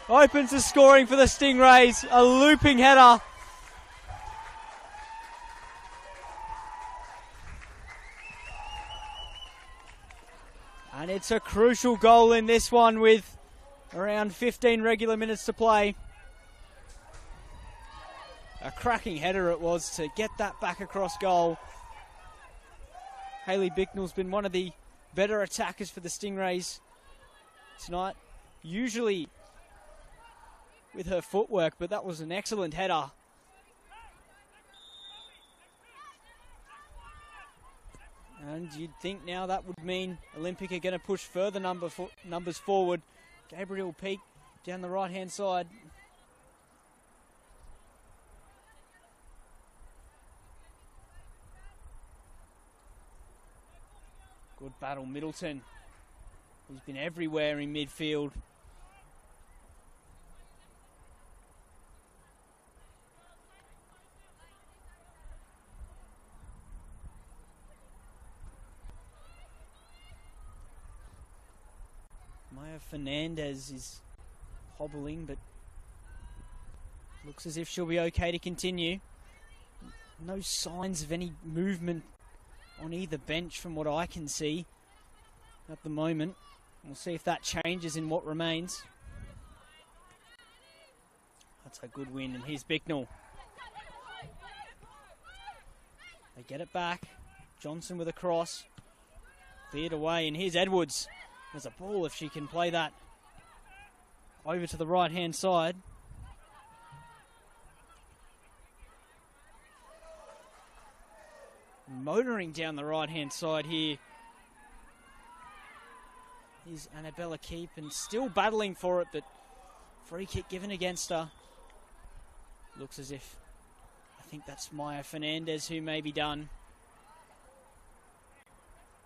opens the scoring for the Stingrays. A looping header. And it's a crucial goal in this one with around 15 regular minutes to play. A cracking header it was to get that back across goal. Hayley Bicknell's been one of the better attackers for the Stingrays tonight. Usually with her footwork, but that was an excellent header. And you'd think now that would mean Olympic are going to push further numbers forward. Gabriel Peak down the right-hand side. Good battle, Middleton. He's been everywhere in midfield. Maya Fernandez is hobbling, but looks as if she'll be okay to continue. No signs of any movement on either bench from what I can see at the moment. We'll see if that changes in what remains. That's a good win, and here's Bicknell. They get it back. Johnson with a cross. Cleared away, and here's Edwards. There's a ball if she can play that over to the right-hand side. Motoring down the right-hand side here is Annabella Keep, and still battling for it, but free kick given against her. Looks as if, I think that's Maya Fernandez who may be done.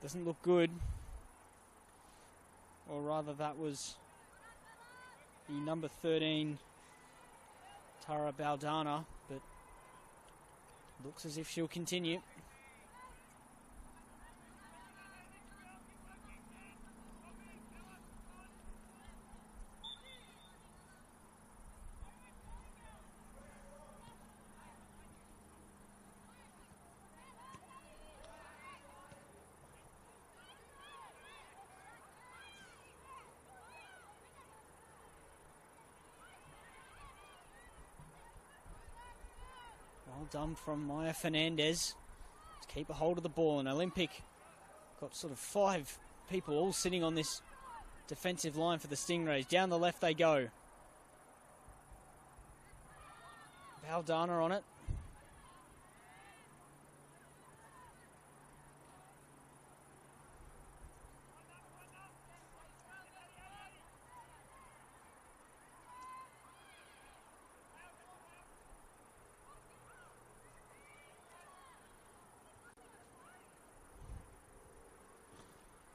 Doesn't look good. Or rather, that was the number 13, Tara Baldana, but looks as if she'll continue. Well done from Maya Fernandez to keep a hold of the ball, and Olympic got sort of 5 people all sitting on this defensive line for the Stingrays. Down the left they go. Baldana on it.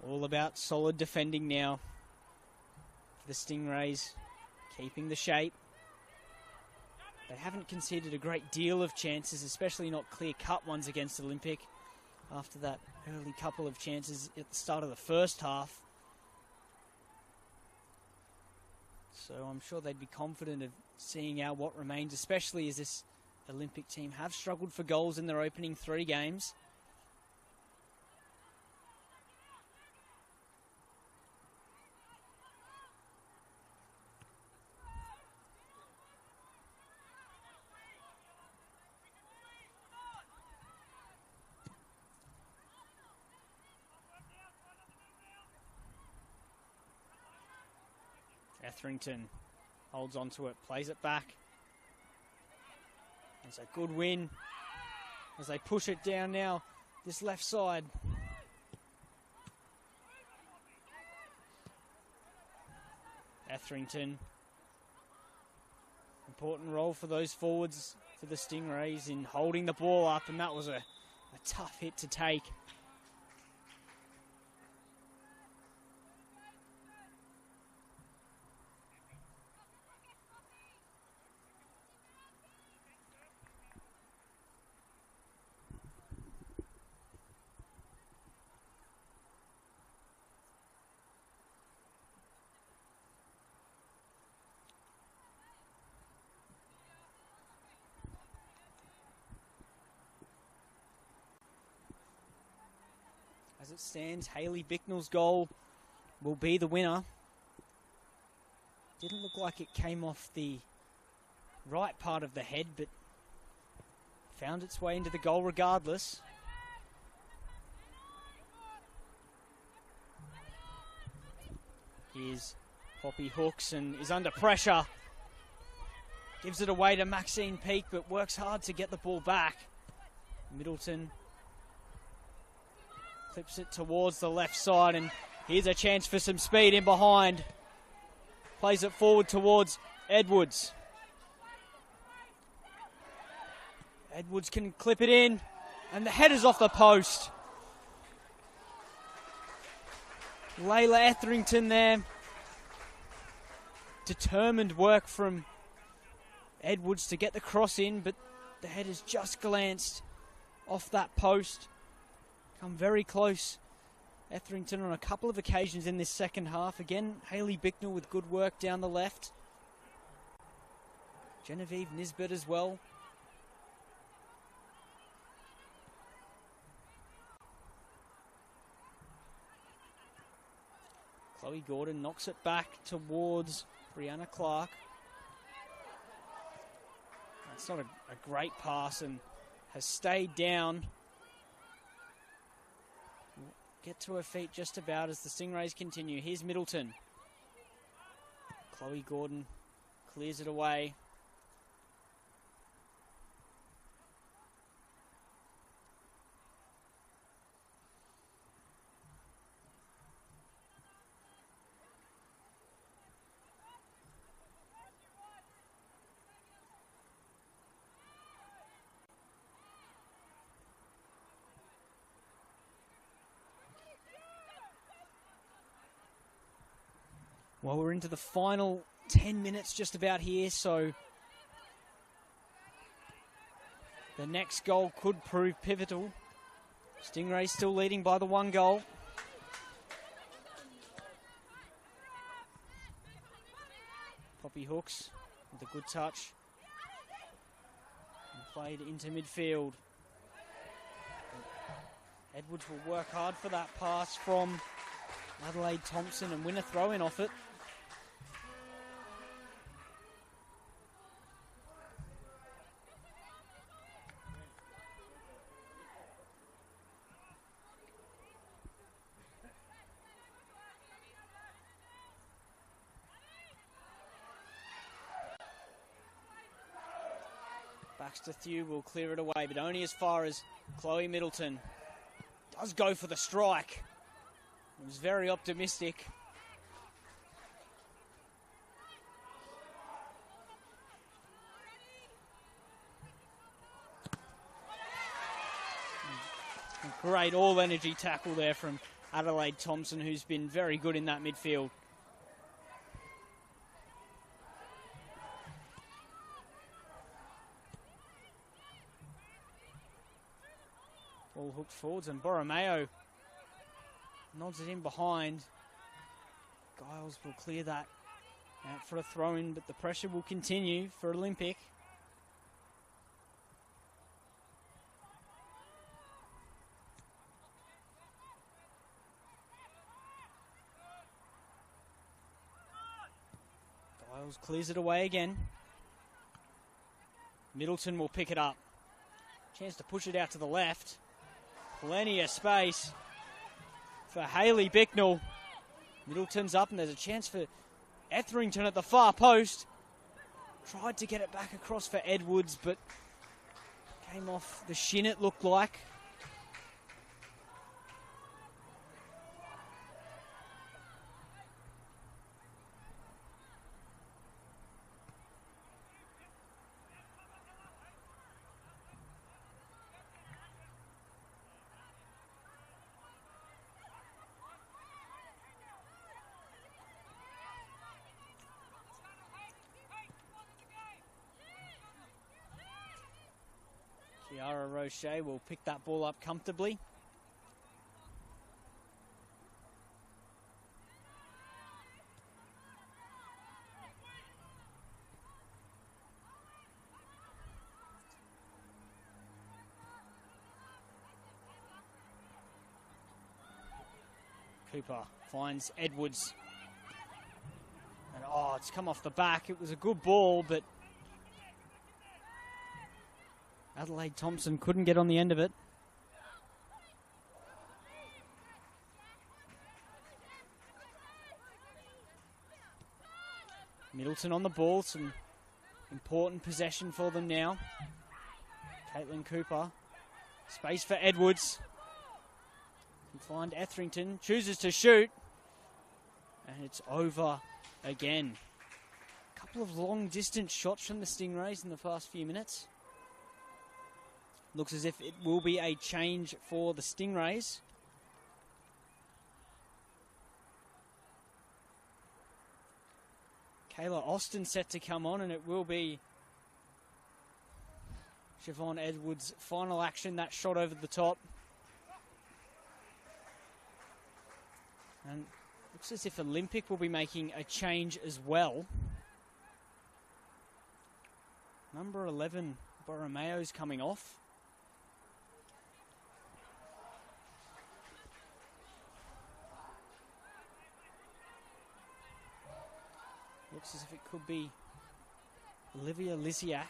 All about solid defending now for the Stingrays, keeping the shape. They haven't conceded a great deal of chances, especially not clear-cut ones against Olympic after that early couple of chances at the start of the first half. So I'm sure they'd be confident of seeing out what remains, especially as this Olympic team have struggled for goals in their opening 3 games. Etherington holds on to it, plays it back. It's a good win as they push it down now, this left side. Etherington. Important role for those forwards for the Stingrays in holding the ball up, and that was a tough hit to take. As it stands, Hayley Bicknell's goal will be the winner. Didn't look like it came off the right part of the head, but found its way into the goal regardless. Here's Poppy Hooks and is under pressure. Gives it away to Maxine Peake, but works hard to get the ball back. Middleton clips it towards the left side, and here's a chance for some speed in behind. Plays it forward towards Edwards. Edwards can clip it in, and the header's off the post. Layla Etherington there. Determined work from Edwards to get the cross in, but the header's just glanced off that post. Come very close. Etherington on a couple of occasions in this second half. Again, Hayley Bicknell with good work down the left. Genevieve Nisbet as well. Chloe Gordon knocks it back towards Brianna Clark. That's not a great pass and has stayed down. Get to her feet just about as the Stingrays continue. Here's Middleton. Chloe Gordon clears it away. Well, we're into the final 10 minutes just about here, so the next goal could prove pivotal. Stingrays still leading by the 1 goal. Poppy Hooks with a good touch. And played into midfield. Edwards will work hard for that pass from Adelaide Thompson and win a throw-in off it. Baxter Thew will clear it away, but only as far as Chloe Middleton. Does go for the strike. He was very optimistic. Great all-energy tackle there from Adelaide Thompson, who's been very good in that midfield. Ball hooked forwards and Borromeo nods it in behind. Giles will clear that out for a throw-in, but the pressure will continue for Olympic. Giles clears it away again. Middleton will pick it up. Chance to push it out to the left. Plenty of space for Hayley Bicknell. Middleton's up and there's a chance for Etherington at the far post. Tried to get it back across for Edwards, but came off the shin, it looked like. Kiara Roche will pick that ball up comfortably. Cooper finds Edwards. And it's come off the back. It was a good ball, but Adelaide Thompson couldn't get on the end of it. Middleton on the ball, some important possession for them now. Caitlin Cooper, space for Edwards. Can find Etherington, chooses to shoot, and it's over again. A couple of long distance shots from the Stingrays in the past few minutes. Looks as if it will be a change for the Stingrays. Kayla Austin set to come on, and it will be Siobhan Edwards' final action, that shot over the top. And looks as if Olympic will be making a change as well. Number 11, Borromeo's coming off. Looks as if it could be Olivia Lysiak.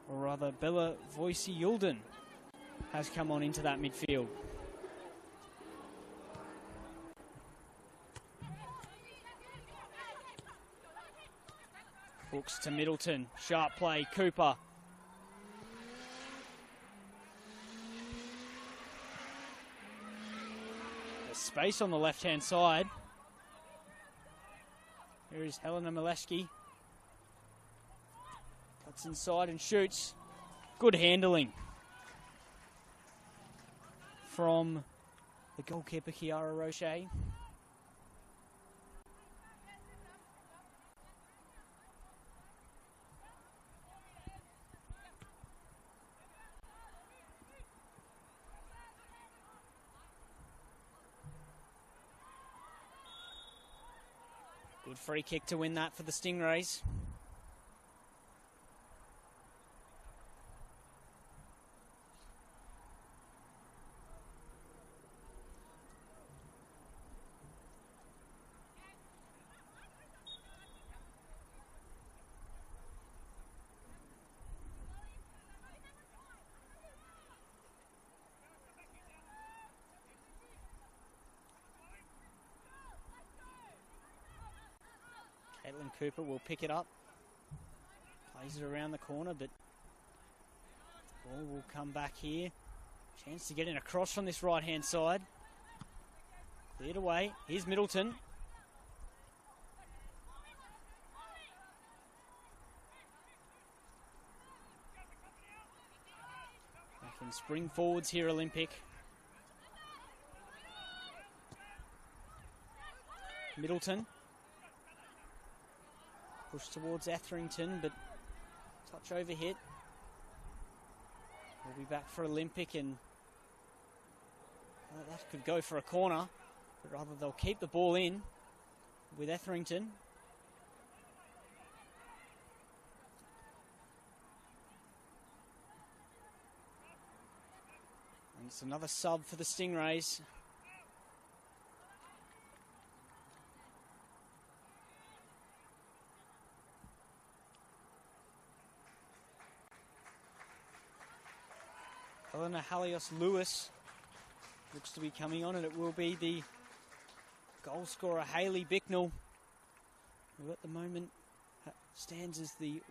Or rather, Bella Voici-Yulden has come on into that midfield. Hooks to Middleton. Sharp play. Cooper. There's space on the left-hand side. Here is Helena Mileski. Cuts inside and shoots. Good handling from the goalkeeper, Kiara Roche. Good free kick to win that for the Stingrays. Caitlin Cooper will pick it up. Plays it around the corner, but ball will come back here. Chance to get in across from this right-hand side. Cleared away. Here's Middleton. They can spring forwards here, Olympic. Middleton. Push towards Etherington, but touch over hit. We'll be back for Olympic, and that could go for a corner, but rather they'll keep the ball in with Etherington. And it's another sub for the Stingrays. Helena Halios-Lewis looks to be coming on, and it will be the goal scorer, Hayley Bicknell, who at the moment stands as the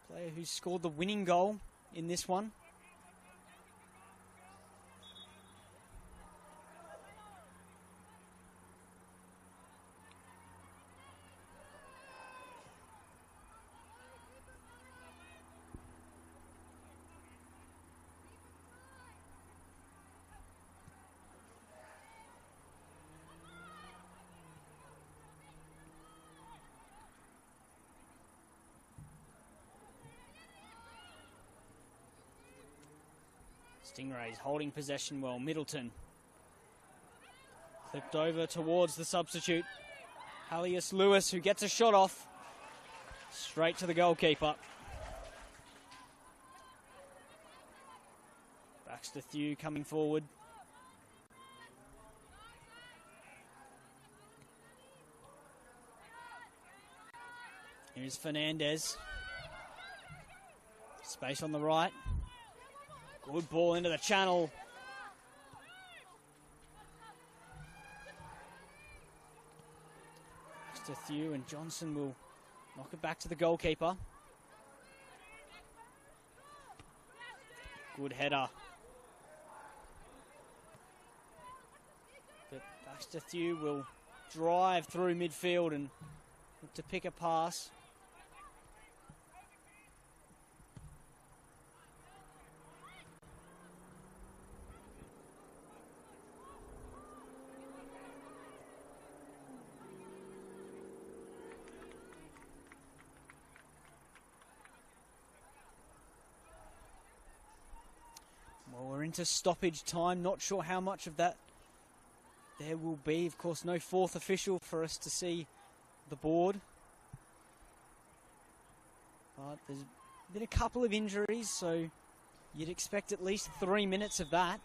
player who scored the winning goal in this one. Stingrays holding possession well. Middleton flipped over towards the substitute, Hallius Lewis, who gets a shot off straight to the goalkeeper. Baxter Thew coming forward. Here's Fernandez. Space on the right. Good ball into the channel. Baxter Thew and Johnson will knock it back to the goalkeeper. Good header. But Baxter Thew will drive through midfield and look to pick a pass. Well, we're into stoppage time. Not sure how much of that there will be. Of course, no fourth official for us to see the board. But there's been a couple of injuries, so you'd expect at least 3 minutes of that.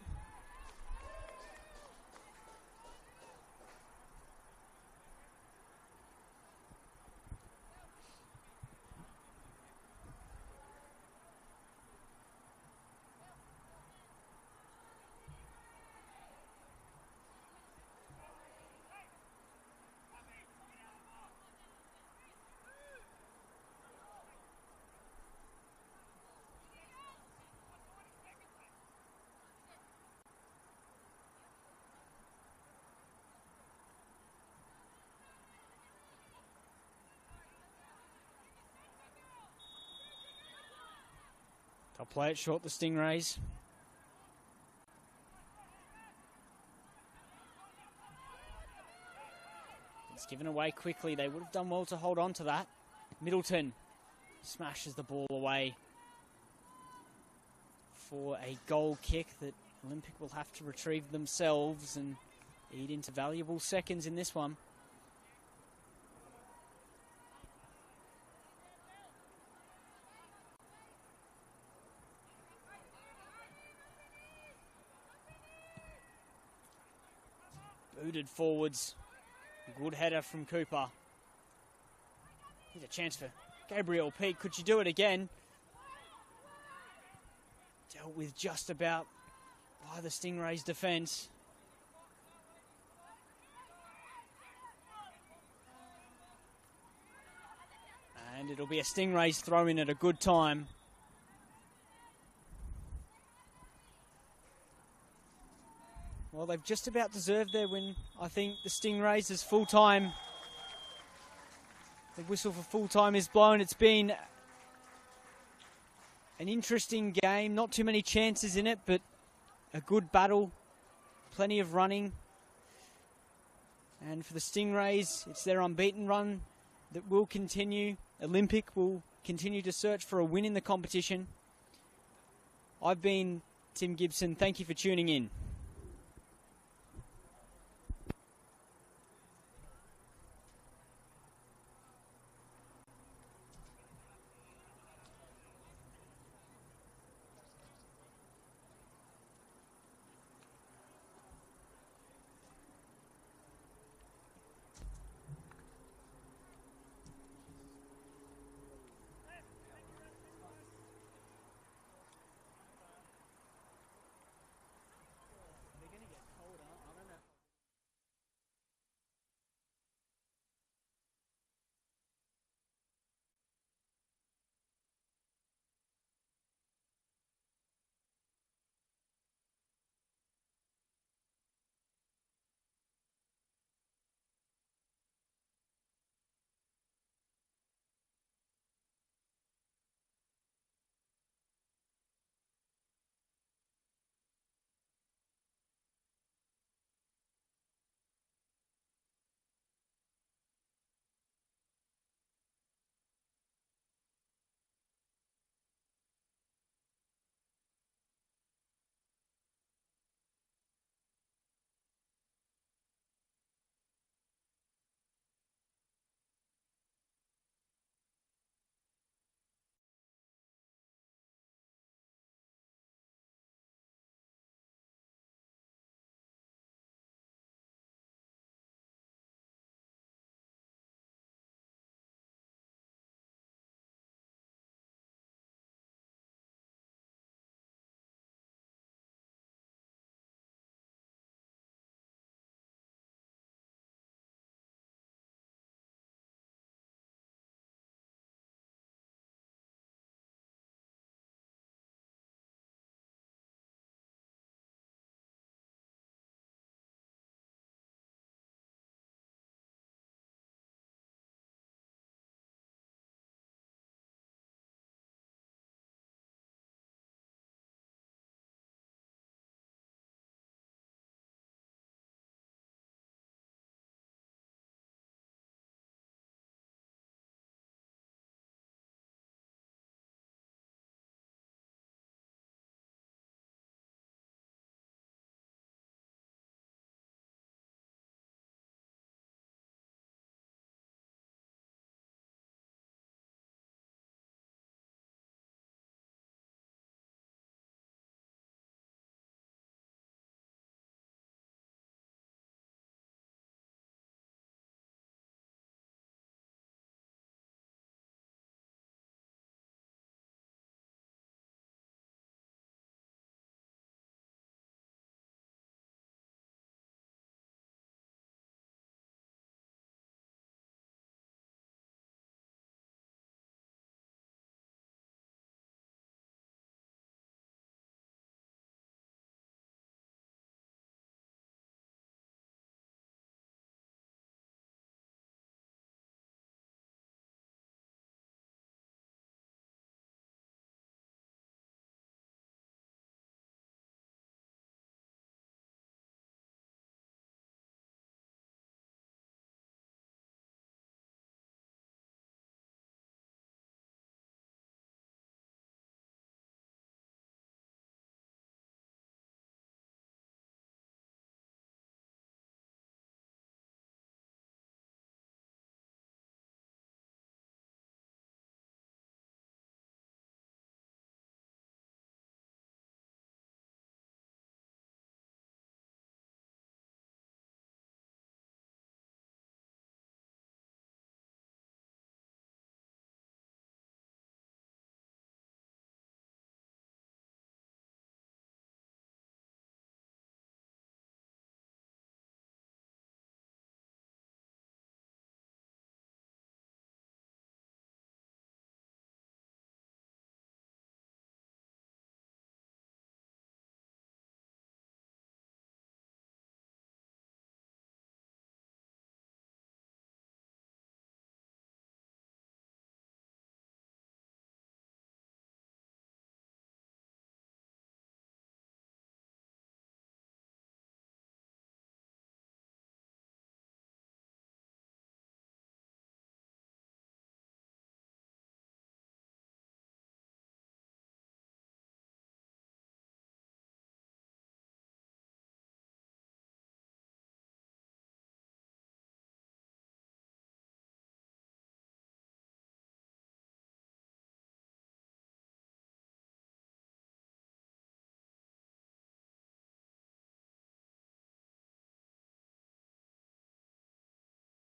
They'll play it short, the Stingrays. It's given away quickly. They would have done well to hold on to that. Middleton smashes the ball away for a goal kick that Olympic will have to retrieve themselves and eat into valuable seconds in this one. Booted forwards. Good header from Cooper. Here's a chance for Gabriel Peake. Could she do it again? Dealt with just about by the Stingrays' defence. And it'll be a Stingrays throw in at a good time. Well, they've just about deserved their win. I think the Stingrays is full-time. The whistle for full-time is blown. It's been an interesting game. Not too many chances in it, but a good battle. Plenty of running. And for the Stingrays, it's their unbeaten run that will continue. Olympic will continue to search for a win in the competition. I've been Tim Gibson. Thank you for tuning in.